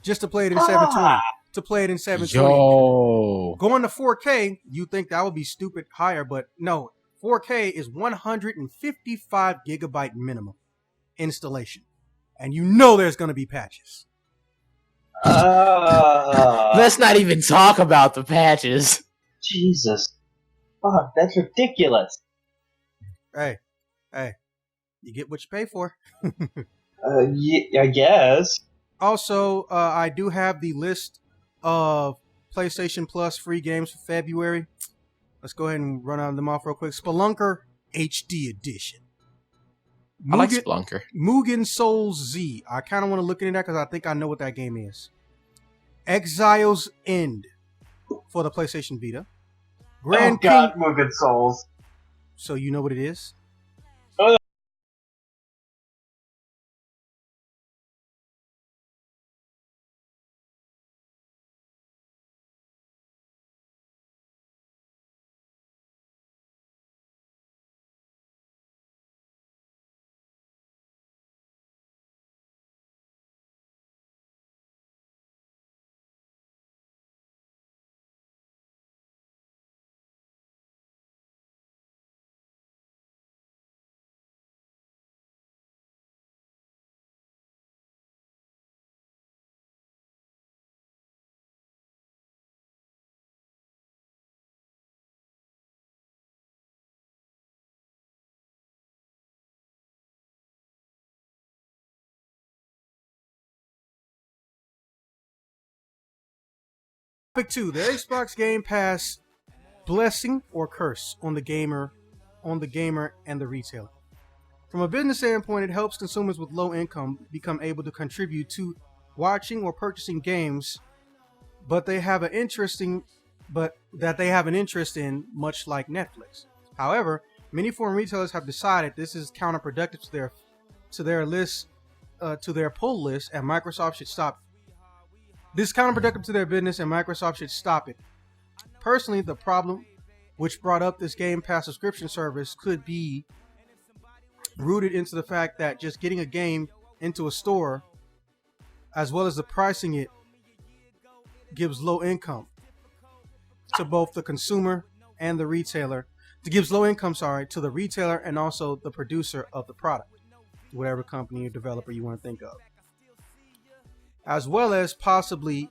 just to play it in 720. To play it in 720. Yo. Going to 4K, you think that would be stupid higher, but no. 4K is 155 gigabyte minimum installation. And you know there's going to be patches. Let's not even talk about the patches. Jesus. Fuck, that's ridiculous. Hey, you get what you pay for. Yeah, I guess. Also, I do have the list of PlayStation Plus free games for February. Let's go ahead and run them off real quick. Spelunker HD Edition. I like Spelunker. Mugen Souls Z. I kind of want to look into that because I think I know what that game is. Exile's End for the PlayStation Vita. Mugen Souls. So you know what it is? Topic 2. The Xbox Game Pass blessing or curse on the gamer and the retailer. From a business standpoint, it helps consumers with low income become able to contribute to watching or purchasing games, but they have an interest in, much like Netflix. However, many foreign retailers have decided this is counterproductive to their pull list, and Microsoft should stop. This is counterproductive to their business, and Microsoft should stop it. Personally, the problem which brought up this Game Pass subscription service could be rooted into the fact that just getting a game into a store, as well as the pricing it, gives low income to both the consumer and the retailer. It gives low income, to the retailer and also the producer of the product, whatever company or developer you want to think of, as well as possibly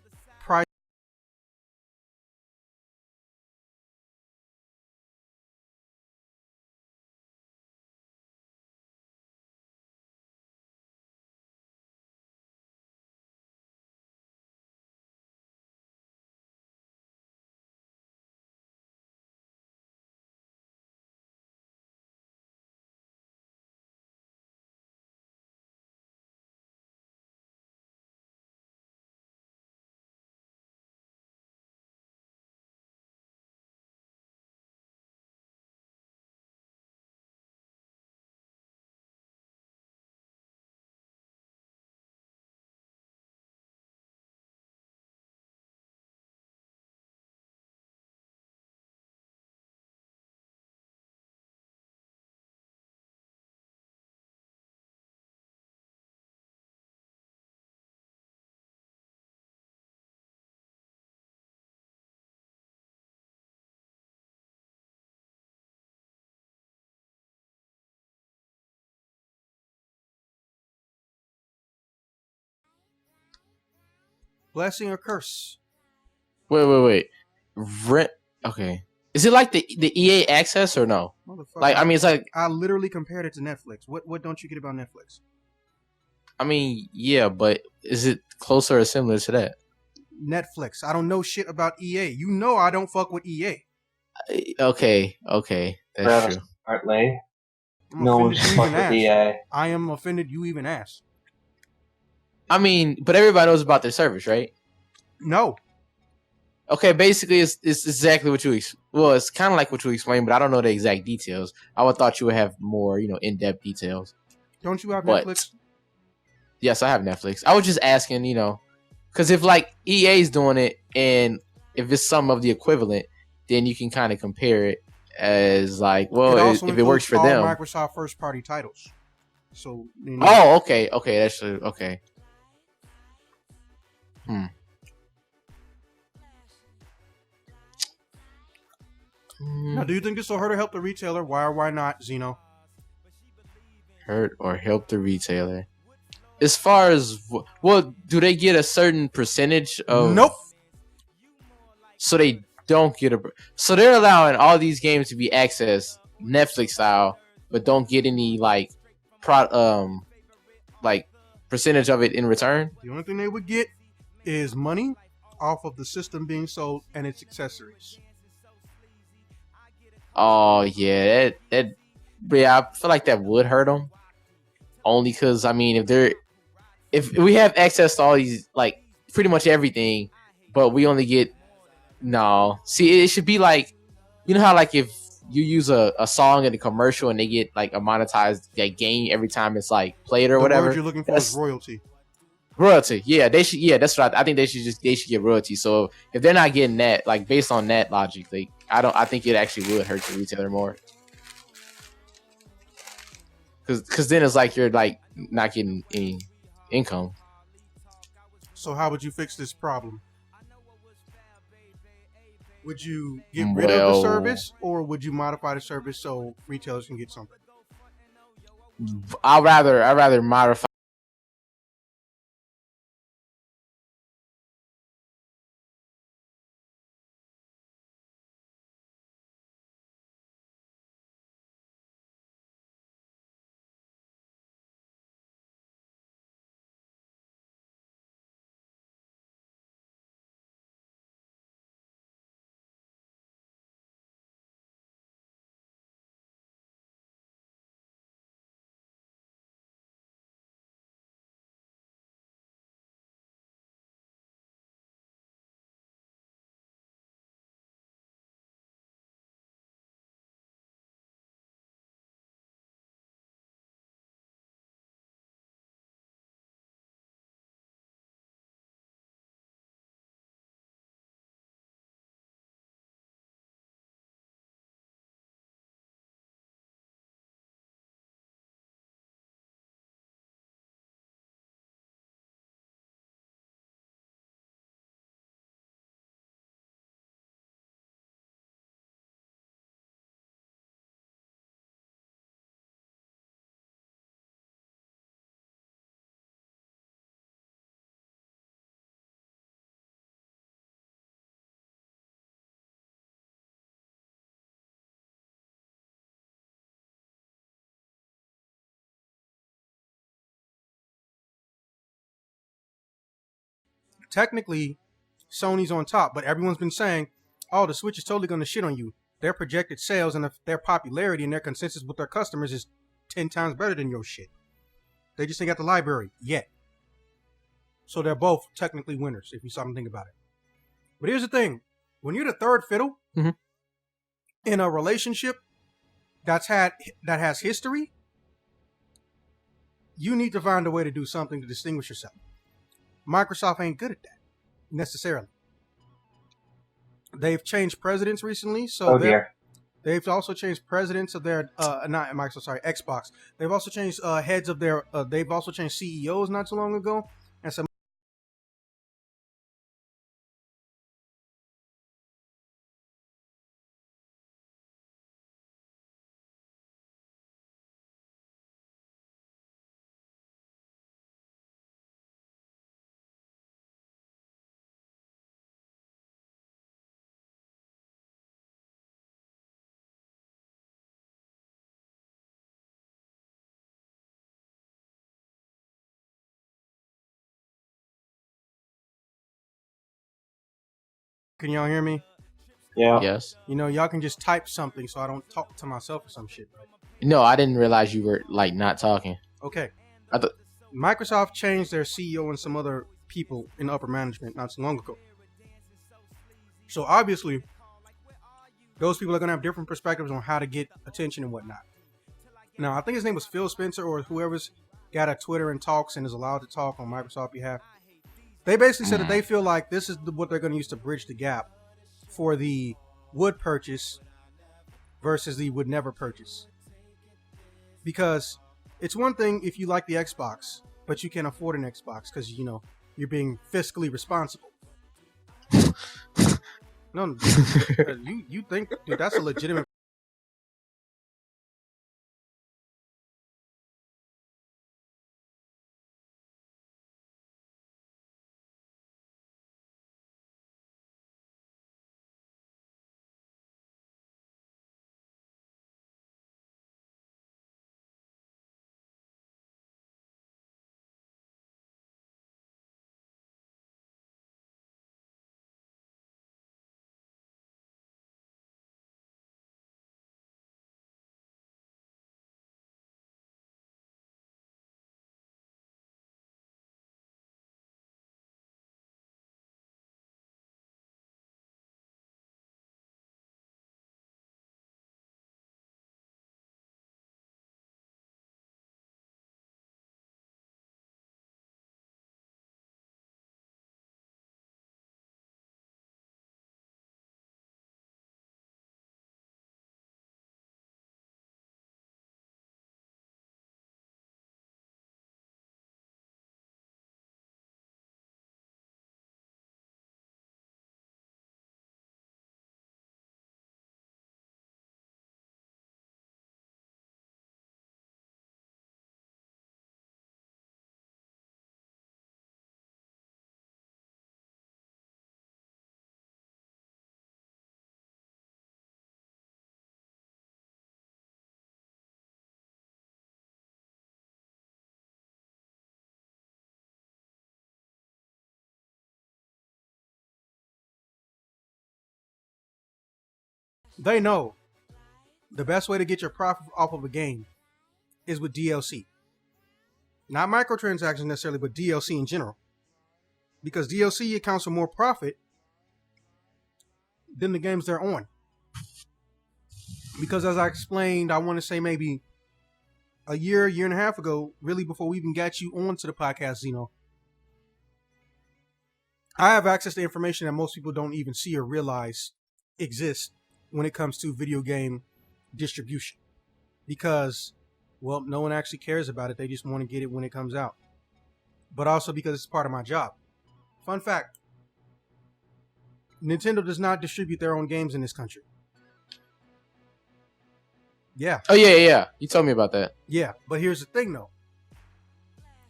Blessing or curse? Wait. Rent. Okay. Is it like the EA access or no? Like, I mean, it's like I literally compared it to Netflix. What don't you get about Netflix? I mean, yeah, but is it closer or similar to that? Netflix. I don't know shit about EA. You know I don't fuck with EA. Okay, that's Travis true. Hartley. I'm No offended one's you fuck even with asked. EA. I am offended you even asked. I mean, but everybody knows about their service, right? No. Okay, basically, it's exactly what you. Well, it's kind of like what you explained, but I don't know the exact details. I would thought you would have more, in depth details. Don't you have But Netflix? yes, I have Netflix. I was just asking, because if like EA's doing it, and if it's some of the equivalent, then you can kind of compare it as like, well, It also if it works includes for all them. Microsoft first party titles. So. Oh, okay, that's true. Okay. Now, do you think this will hurt or help the retailer? Why or why not, Zeno? Hurt or help the retailer? As far as, well, do they get a certain percentage of? Nope. So they don't get so they're allowing all these games to be accessed Netflix style, but don't get any like percentage of it in return. The only thing they would get is money off of the system being sold and its accessories. Oh yeah, yeah, I feel like that would hurt them. Only because I mean, if we have access to all these, like pretty much everything, but we only get See, it should be like, how like if you use a song in a commercial and they get like a monetized game every time it's like played or whatever. The word you're looking for is royalty. Royalty, yeah, they should. Yeah, that's what I think. They should get royalty. So if they're not getting that, like based on that logic, like I think it actually would hurt the retailer more. Because then it's like you're like not getting any income. So how would you fix this problem? Would you get rid of the service, or would you modify the service so retailers can get something? I'd rather modify. Technically, Sony's on top, but everyone's been saying, "Oh, the Switch is totally going to shit on you." Their projected sales and their popularity and their consensus with their customers is 10 times better than your shit. They just ain't got the library yet. So they're both technically winners if you stop and think about it. But here's the thing: when you're the third fiddle in a relationship that has history, you need to find a way to do something to distinguish yourself. Microsoft ain't good at that necessarily. They've changed presidents recently, so they've also changed presidents of their not Microsoft, sorry, Xbox. They've also changed heads of their. They've also changed CEOs not too long ago, and some Can y'all hear me? Yeah. Yes. You know, y'all can just type something so I don't talk to myself or some shit. Right? No, I didn't realize you were like not talking. Okay. I thought. Microsoft changed their CEO and some other people in upper management not so long ago. So obviously, those people are going to have different perspectives on how to get attention and whatnot. Now, I think his name was Phil Spencer or whoever's got a Twitter and talks and is allowed to talk on Microsoft behalf. They basically said that they feel like this is what they're going to use to bridge the gap for the would purchase versus the would never purchase. Because it's one thing if you like the Xbox, but you can't afford an Xbox because, you know, you're being fiscally responsible. No, you think, dude, that's a legitimate. They know the best way to get your profit off of a game is with DLC. Not microtransactions necessarily, but DLC in general. Because DLC accounts for more profit than the games they're on. Because as I explained, I want to say maybe a year and a half ago, really before we even got you onto the podcast, Zeno, I have access to information that most people don't even see or realize exists when it comes to video game distribution. Because, well, no one actually cares about it. They just want to get it when it comes out. But also because it's part of my job. Fun fact, Nintendo does not distribute their own games in this country. Yeah. Oh yeah. You told me about that. Yeah, but here's the thing though.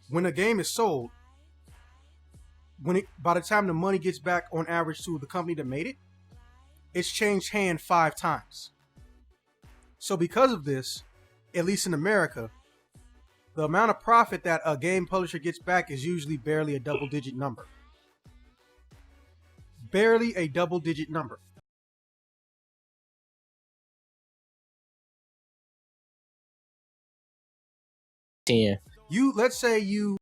When a game is sold, by the time the money gets back on average to the company that made it, it's changed hand 5 times. So because of this, at least in America, the amount of profit that a game publisher gets back is usually barely a double-digit number. Barely a double-digit number. Let's say you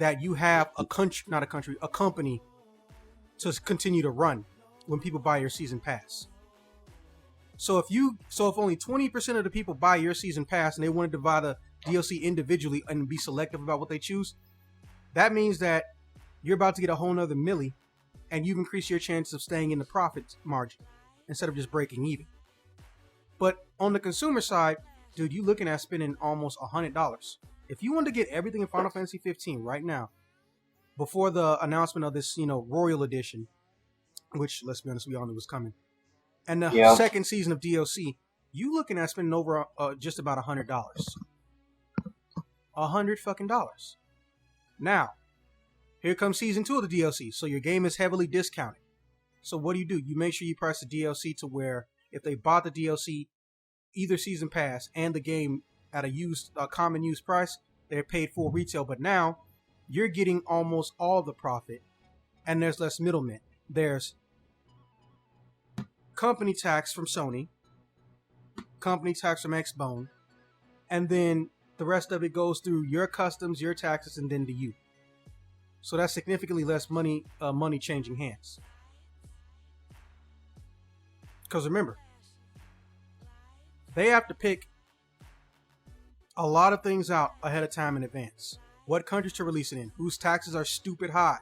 that you have a company to continue to run when people buy your season pass. So if only 20% of the people buy your season pass and they want to divide the DLC individually and be selective about what they choose, that means that you're about to get a whole nother milli, and you've increased your chances of staying in the profit margin instead of just breaking even. But on the consumer side, dude, you looking at spending almost $100. If you want to get everything in Final Fantasy 15 right now, before the announcement of this, Royal Edition, which, let's be honest, we all knew was coming, and the second season of DLC, you looking at spending over just about $100. $100. Now, here comes season 2 of the DLC, so your game is heavily discounted. So what do? You make sure you price the DLC to where if they bought the DLC, either season pass and the game at a common used price, they're paid full retail. But now you're getting almost all the profit, and there's less middlemen. There's company tax from Sony, company tax from Xbone, and then the rest of it goes through your customs, your taxes, and then to you. So that's significantly less money changing hands. Because remember, they have to pick a lot of things out ahead of time in advance. What countries to release it in, whose taxes are stupid high.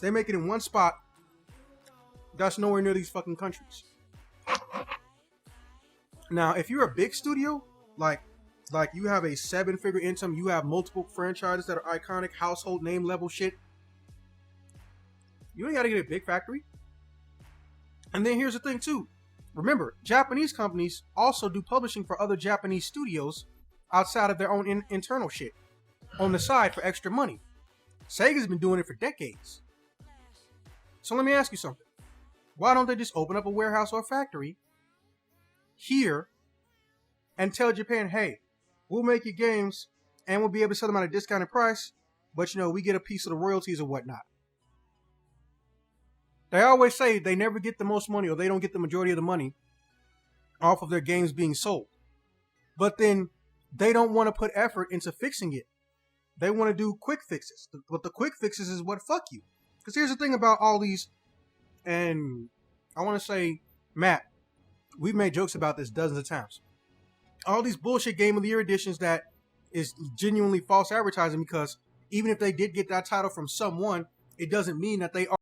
They make it in one spot that's nowhere near these fucking countries. Now, if you're a big studio, like you have a 7-figure income, you have multiple franchises that are iconic, household name level shit, you ain't gotta get a big factory. And then here's the thing too. Remember, Japanese companies also do publishing for other Japanese studios outside of their own internal shit on the side for extra money. Sega's been doing it for decades. So let me ask you something. Why don't they just open up a warehouse or a factory here and tell Japan, hey, we'll make your games and we'll be able to sell them at a discounted price, but we get a piece of the royalties or whatnot. They always say they never get the most money, or they don't get the majority of the money off of their games being sold. But then they don't want to put effort into fixing it. They want to do quick fixes. But the quick fixes is what fuck you. Because here's the thing about all these, and I want to say, Matt, we've made jokes about this dozens of times. all these bullshit Game of the Year editions that is genuinely false advertising, because even if they did get that title from someone, it doesn't mean that they are.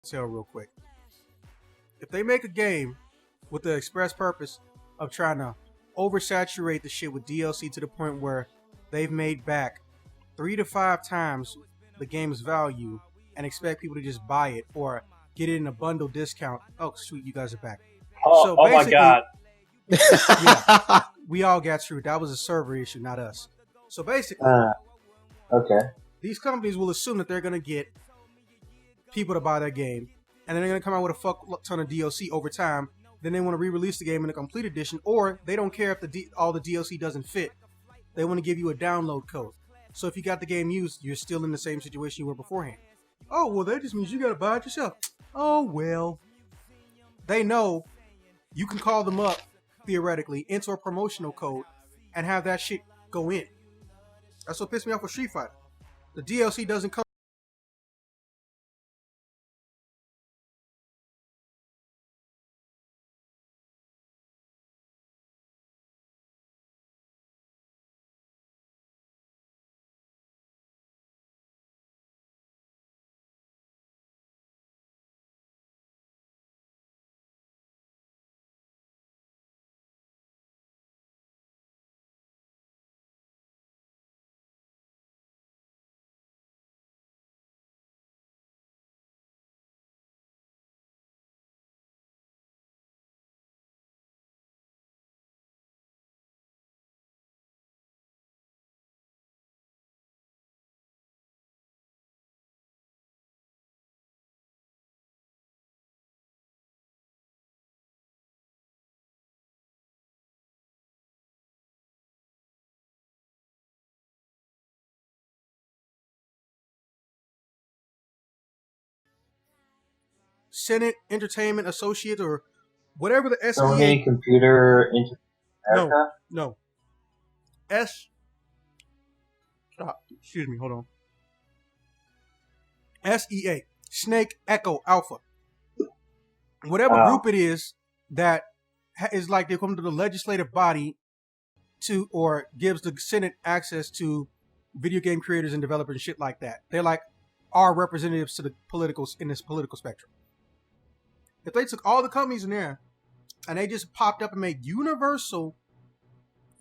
Tell real quick. If they make a game with the express purpose of trying to oversaturate the shit with DLC to the point where they've made back 3 to 5 times the game's value and expect people to just buy it or get it in a bundle discount. Oh, sweet, you guys are back. Oh, oh my god. Yeah, we all got screwed. That was a server issue, not us. So basically, Okay. these companies will assume that they're going to get people to buy their game, and then they're going to come out with a fuck ton of DLC over time. Then they want to re-release the game in a complete edition, or they don't care if all the DLC doesn't fit. They want to give you a download code. So if you got the game used, you're still in the same situation you were beforehand. Oh, well, that just means you got to buy it yourself. Oh, well. They know you can call them up, theoretically, enter a promotional code, and have that shit go in. That's what pissed me off with Street Fighter. The DLC doesn't come. Senate Entertainment Associates or whatever the SEA. Sony Computer No, America? no. Excuse me, hold on. SEA, Snake Echo Alpha. Whatever group it is that is like they come to the legislative body to, or gives the Senate access to video game creators and developers and shit like that. They're like our representatives to the in this political spectrum. If they took all the companies in there and they just popped up and made universal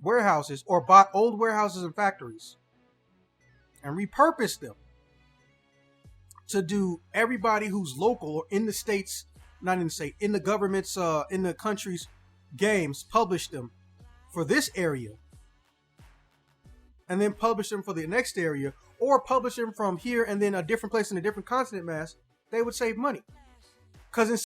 warehouses or bought old warehouses and factories and repurposed them to do everybody who's local or in the states, not in the state, in the government's, in the country's games, publish them for this area and then publish them for the next area, or publish them from here and then a different place in a different continent mass, they would save money. Because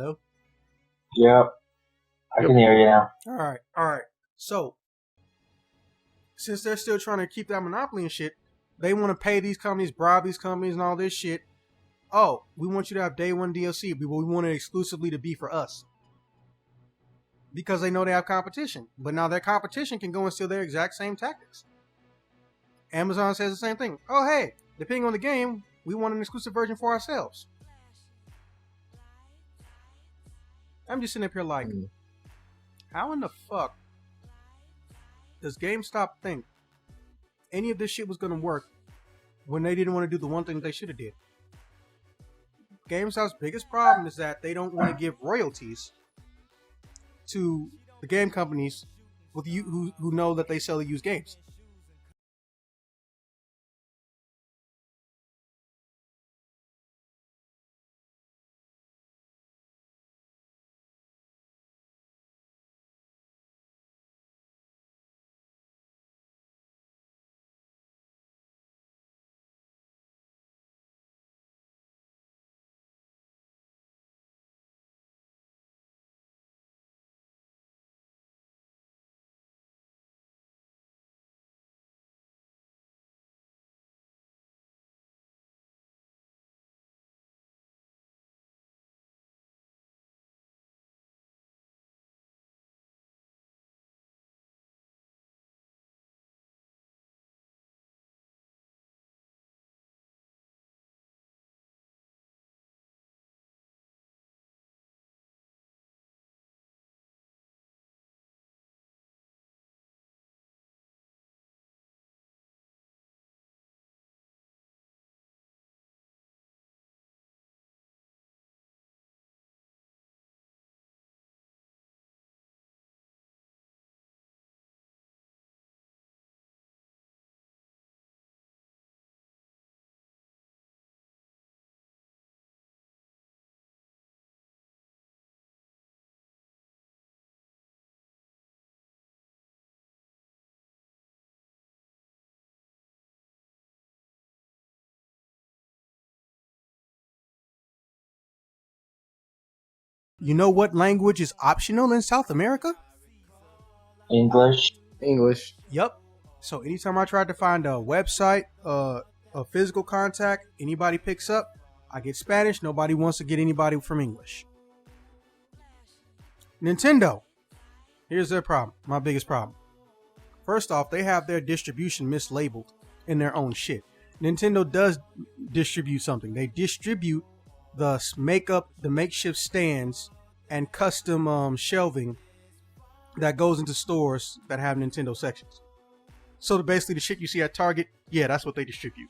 Hello? Yep. I can hear you now. All right. So, since they're still trying to keep that monopoly and shit, they want to pay these companies, bribe these companies and all this shit. Oh, we want you to have day one DLC, but we want it exclusively to be for us. Because they know they have competition. But now their competition can go and steal their exact same tactics. Amazon says the same thing. Oh, hey, depending on the game, we want an exclusive version for ourselves. I'm just sitting up here like, how in the fuck does GameStop think any of this shit was going to work when they didn't want to do the one thing they should have did? GameStop's biggest problem is that they don't want to give royalties to the game companies with you who know that they sell the used games. You know what language is optional in South America? English. Yep. So anytime I try to find a website, a physical contact, anybody picks up, I get Spanish. Nobody wants to get anybody from English. Nintendo. Here's their problem. My biggest problem. First off, they have their distribution mislabeled in their own shit. Nintendo does distribute something. They distribute the makeshift stands and custom shelving that goes into stores that have Nintendo sections. So basically the shit you see at Target, yeah, that's what they distribute.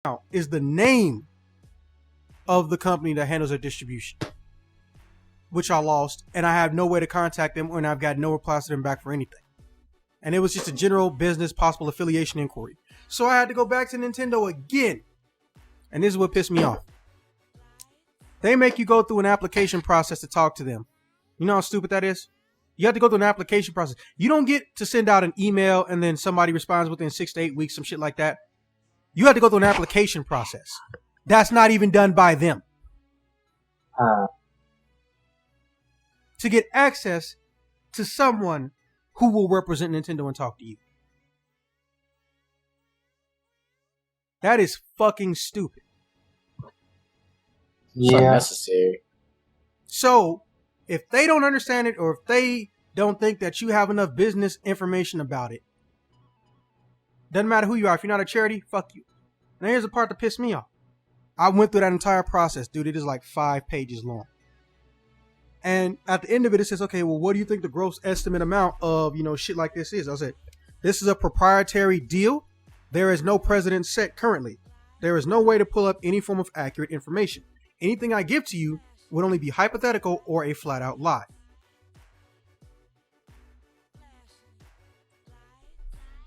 Now, is the name of the company that handles their distribution, which I lost, and I have no way to contact them, and I've got no replies to them back for anything. And it was just a general business possible affiliation inquiry. So I had to go back to Nintendo again. And this is what pissed me off. They make you go through an application process to talk to them. You know how stupid that is? You have to go through an application process. You don't get to send out an email and then somebody responds within 6 to 8 weeks, some shit like that. You have to go through an application process. That's not even done by them. To get access to someone who will represent Nintendo and talk to you. That is fucking stupid. It's unnecessary. So, if they don't understand it, or if they don't think that you have enough business information about it, doesn't matter who you are. If you're not a charity, fuck you. Now here's the part that pissed me off. I went through that entire process, dude. It is like 5 pages long. And at the end of it, it says, okay, well, what do you think the gross estimate amount of, shit like this is? I said, this is a proprietary deal. There is no precedent set currently. There is no way to pull up any form of accurate information. Anything I give to you would only be hypothetical or a flat out lie.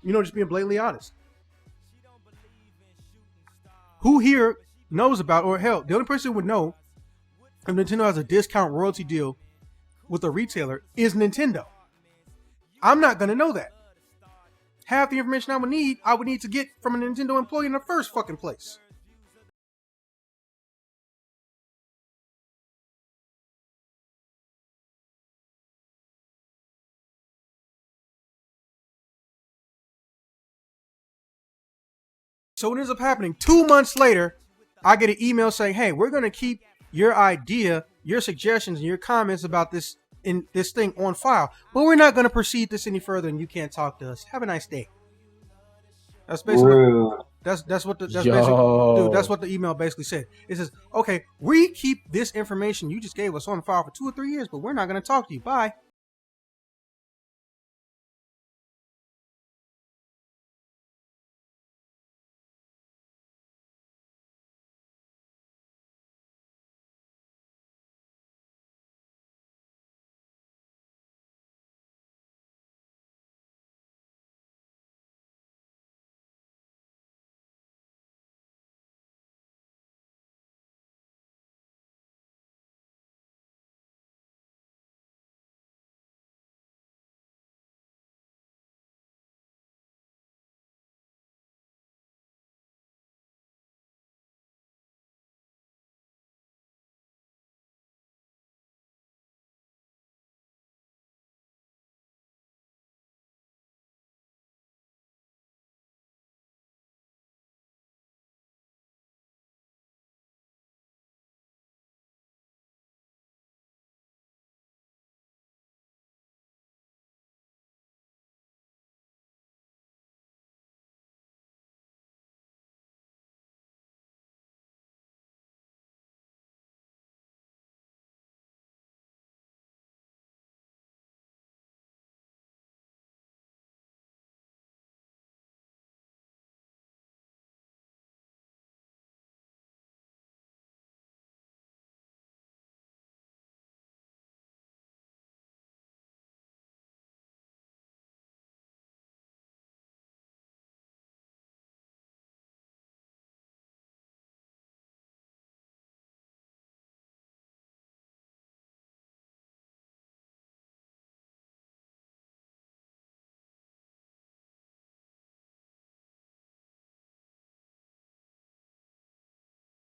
Just being blatantly honest. Who here knows about, or hell, the only person who would know if Nintendo has a discount royalty deal with a retailer is Nintendo. I'm not going to know that. half the information I would need to get from a Nintendo employee in the first fucking place. So what ends up happening, 2 months later, I get an email saying, hey, we're going to keep your idea, your suggestions, and your comments about this thing on file, but we're not going to proceed this any further, and you can't talk to us. Have a nice day. That's basically Rude. that's what the email basically said. It says, okay, we keep this information you just gave us on file for 2 or 3 years, but we're not going to talk to you. Bye.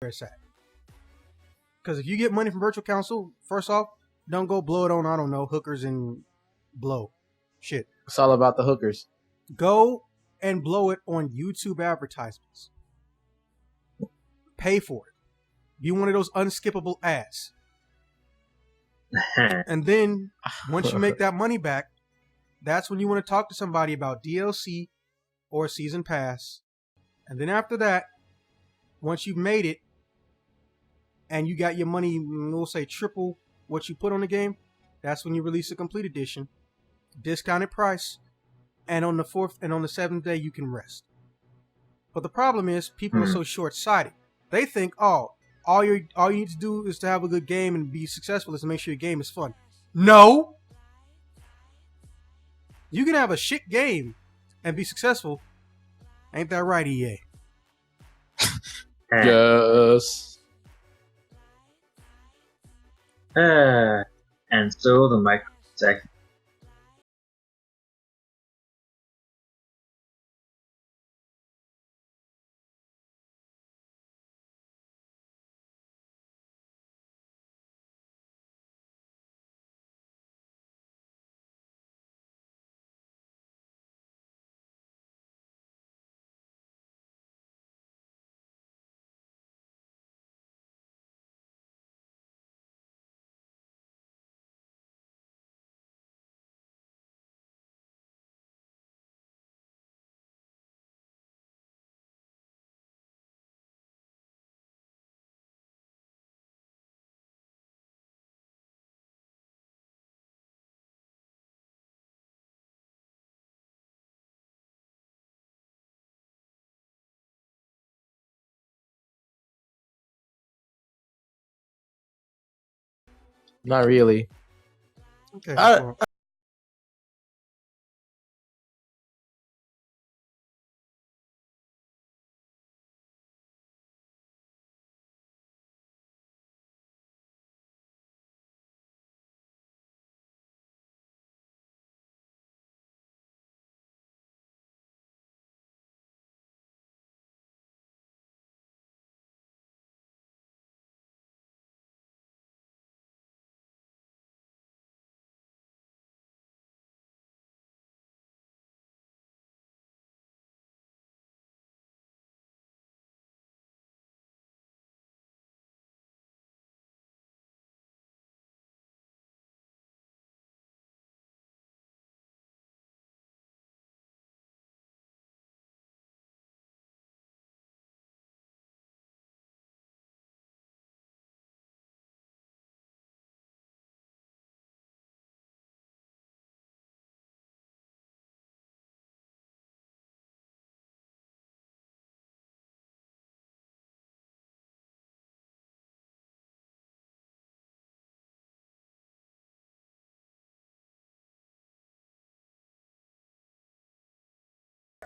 Very sad. Because if you get money from Virtual Council, first off, don't go blow it on, I don't know, hookers and blow. Shit. It's all about the hookers. Go and blow it on YouTube advertisements. Pay for it. Be one of those unskippable ads. And then, once you make that money back, that's when you want to talk to somebody about DLC or Season Pass. And then after that, once you've made it, and you got your money, we'll say triple what you put on the game, that's when you release a complete edition, discounted price, and on the 4th and on the 7th day you can rest. But the problem is people are so short-sighted. They think, oh, all you need to do is to have a good game and be successful is to make sure your game is fun. No! You can have a shit game and be successful. Ain't that right, EA? Yes. And so the microsecond Not really. Okay. I,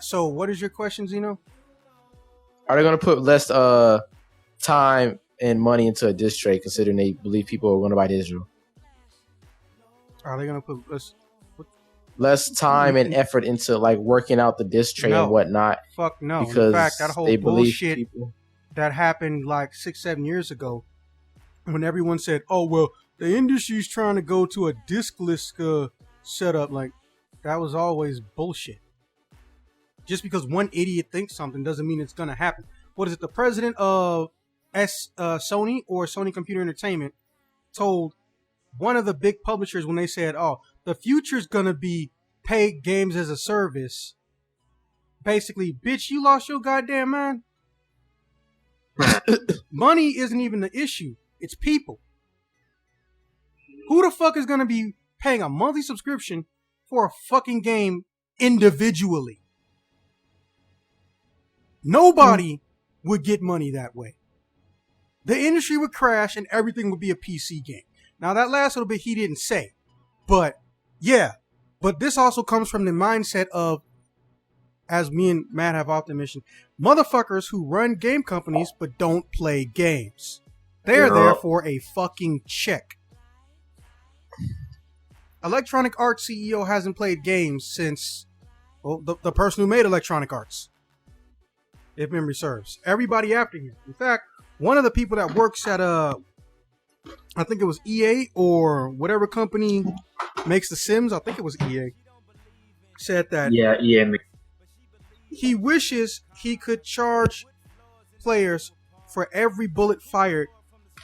So, what is your question, Zeno? Are they going to put less time and money into a disc tray, considering they believe people are going to buy digital? Are they going to put less time and effort into like working out the disc tray and whatnot? Fuck no. Because in fact, that whole they believe bullshit people that happened like 6-7 years ago, when everyone said, "Oh well, the industry's trying to go to a discless setup," like that was always bullshit. Just because one idiot thinks something doesn't mean it's gonna happen. What is it? The president of Sony or Sony Computer Entertainment told one of the big publishers when they said, "Oh, the future's gonna be pay games as a service." Basically, bitch, you lost your goddamn mind. Money isn't even the issue. It's people. Who the fuck is gonna be paying a monthly subscription for a fucking game individually? Nobody would get money that way. The industry would crash and everything would be a PC game. Now that last little bit he didn't say, but yeah. But this also comes from the mindset of, as me and Matt have often mentioned, motherfuckers who run game companies but don't play games. They're there for a fucking check. Electronic Arts CEO hasn't played games since, well, the person who made Electronic Arts, if memory serves. Everybody after him. In fact, one of the people that works at I think it was EA or whatever company makes the Sims, I think it was EA, said that EA. He wishes he could charge players for every bullet fired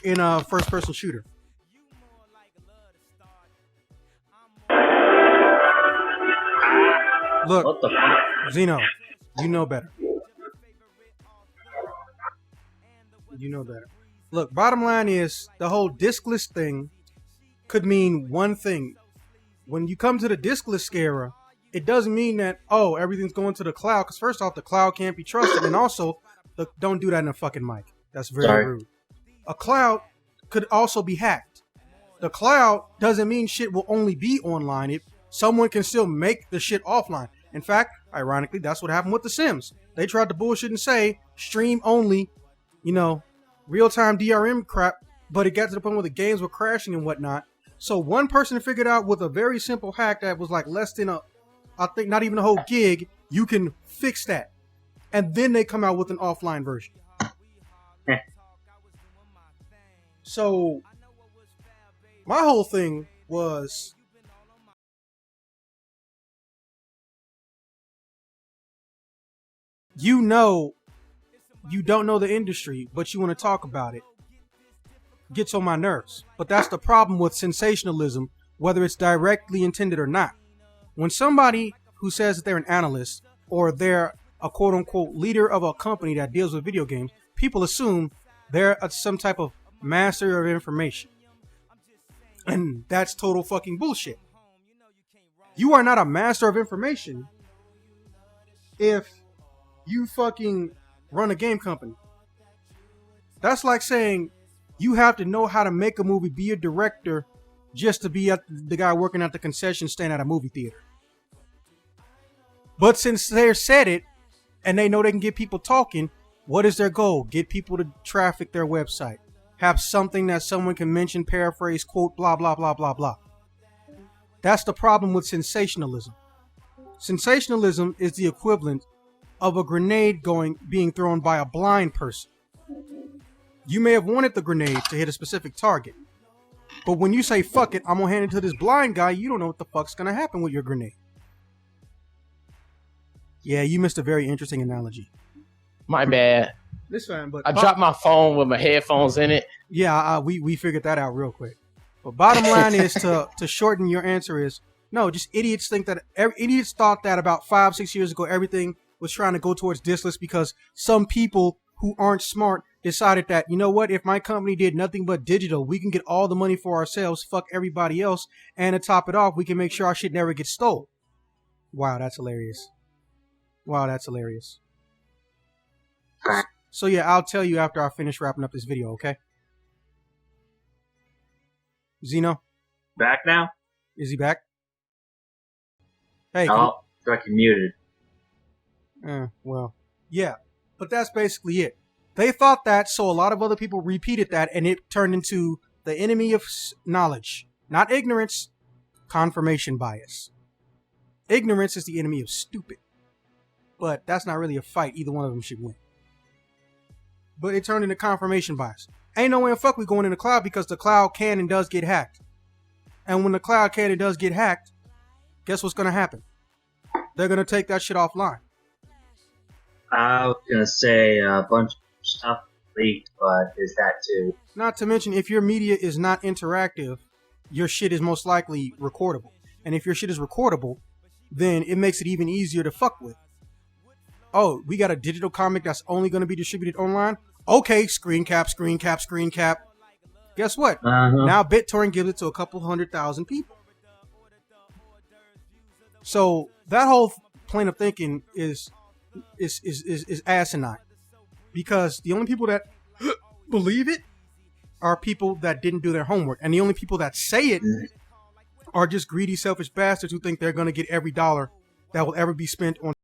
in a first-person shooter. Look, What the fuck? Zeno, you know better. You know better. Look, bottom line is the whole diskless thing could mean one thing. When you come to the diskless era, it doesn't mean that, oh, everything's going to the cloud. Because first off, the cloud can't be trusted. And also, don't do that in a fucking mic. That's very rude. A cloud could also be hacked. The cloud doesn't mean shit will only be online. Someone can still make the shit offline. In fact, ironically, that's what happened with The Sims. They tried to bullshit and say stream only, real-time DRM crap, but it got to the point where the games were crashing and whatnot. So one person figured out with a very simple hack that was like less than I think not even a whole gig, you can fix that. And then they come out with an offline version. So my whole thing was, you don't know the industry, but you want to talk about it. Gets on my nerves. But that's the problem with sensationalism, whether it's directly intended or not. When somebody who says that they're an analyst or they're a quote-unquote leader of a company that deals with video games, people assume they're some type of master of information. And that's total fucking bullshit. You are not a master of information if you fucking run a game company. That's like saying you have to know how to make a movie, be a director, just to be the guy working at the concession stand at a movie theater. But since they said it, and they know they can get people talking, what is their goal? Get people to traffic their website. Have something that someone can mention, paraphrase, quote, blah, blah, blah, blah, blah. That's the problem with sensationalism. Sensationalism is the equivalent of a grenade being thrown by a blind person. You may have wanted the grenade to hit a specific target, but when you say, fuck it, I'm gonna hand it to this blind guy, you don't know what the fuck's gonna happen with your grenade. Yeah, you missed a very interesting analogy. My bad. This fine, but I dropped my phone with my headphones in it. Yeah, we figured that out real quick. But bottom line is to shorten your answer is no. Just idiots idiots thought that about 5-6 years ago everything was trying to go towards diskless because some people who aren't smart decided that, you know what, if my company did nothing but digital, we can get all the money for ourselves, fuck everybody else, and to top it off, we can make sure our shit never gets stolen. Wow, that's hilarious. So yeah, I'll tell you after I finish wrapping up this video, okay? Zeno? Back now? Is he back? Hey, Oh, fucking muted. Well, yeah. But that's basically it. They thought that, so a lot of other people repeated that, and it turned into the enemy of knowledge. Not ignorance, confirmation bias. Ignorance is the enemy of stupid. But that's not really a fight. Either one of them should win. But it turned into confirmation bias. Ain't no way in fuck we going in the cloud because the cloud can and does get hacked. And when the cloud can and does get hacked, guess what's going to happen? They're going to take that shit offline. I was going to say a bunch of stuff leaked, but is that too? Not to mention, if your media is not interactive, your shit is most likely recordable. And if your shit is recordable, then it makes it even easier to fuck with. Oh, we got a digital comic that's only going to be distributed online? Okay, screen cap. Guess what? Now BitTorrent gives it to a couple 100,000 people. So that whole plane of thinking is asinine. Because the only people that believe it are people that didn't do their homework. And the only people that say it are just greedy, selfish bastards who think they're going to get every dollar that will ever be spent on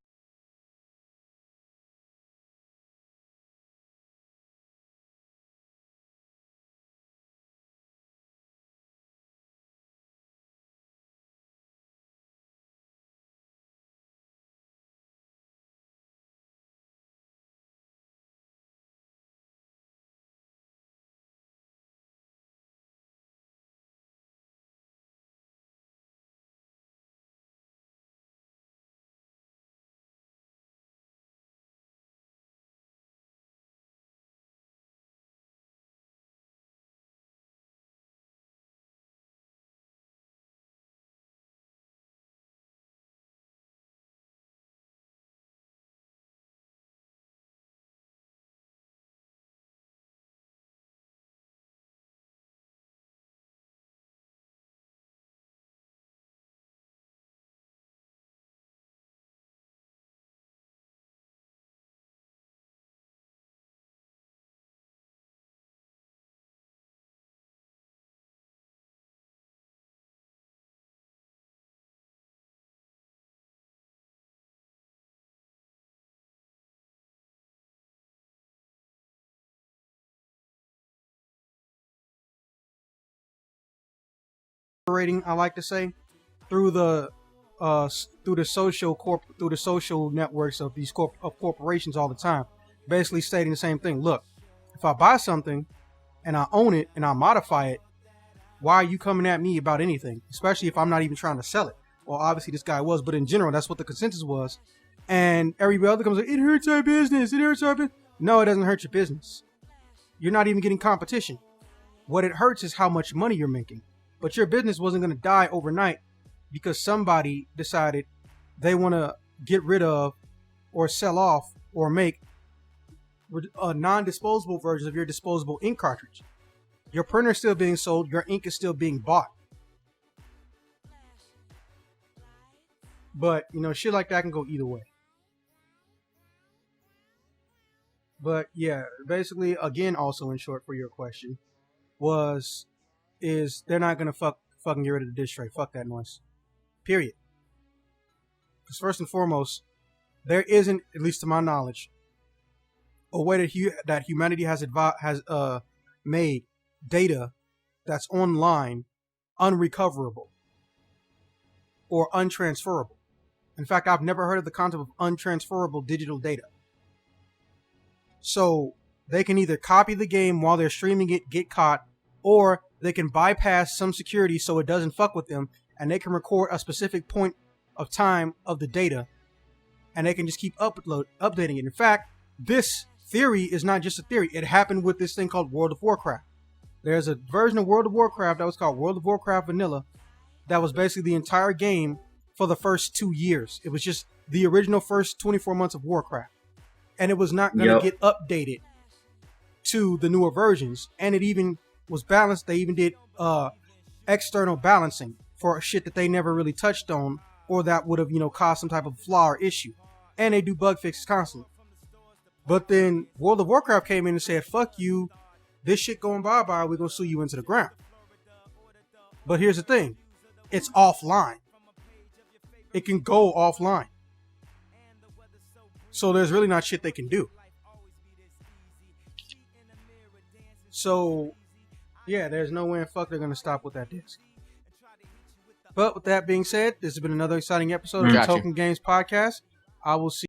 operating, I like to say, through the social networks of these corporations all the time, basically stating the same thing. Look, if I buy something and I own it and I modify it, why are you coming at me about anything? Especially if I'm not even trying to sell it. Well, obviously this guy was, but in general, that's what the consensus was. And everybody else comes like, it hurts our business. It hurts our business. No, it doesn't hurt your business. You're not even getting competition. What it hurts is how much money you're making. But your business wasn't going to die overnight because somebody decided they want to get rid of or sell off or make a non-disposable version of your disposable ink cartridge. Your printer is still being sold. Your ink is still being bought. But, shit like that can go either way. But, yeah, basically, again, also in short for your question, is they're not going to fucking get rid of the disk tray. Fuck that noise. Period. Because first and foremost, there isn't, at least to my knowledge, a way that humanity has made data that's online unrecoverable or untransferable. In fact, I've never heard of the concept of untransferable digital data. So they can either copy the game while they're streaming it, get caught, or they can bypass some security so it doesn't fuck with them, and they can record a specific point of time of the data, and they can just keep updating it. In fact, this theory is not just a theory. It happened with this thing called World of Warcraft. There's a version of World of Warcraft that was called World of Warcraft Vanilla that was basically the entire game for the first 2 years. It was just the original first 24 months of Warcraft. And it was not going to get updated to the newer versions. And it even was balanced. They even did external balancing for shit that they never really touched on or that would have, caused some type of flaw or issue. And they do bug fixes constantly. But then World of Warcraft came in and said, fuck you. This shit going bye-bye. We're going to sue you into the ground. But here's the thing. It's offline. It can go offline. So there's really not shit they can do. So, yeah, there's no way in fuck they're going to stop with that disc. But with that being said, this has been another exciting episode of the Gotcha. Token Games Podcast. I will see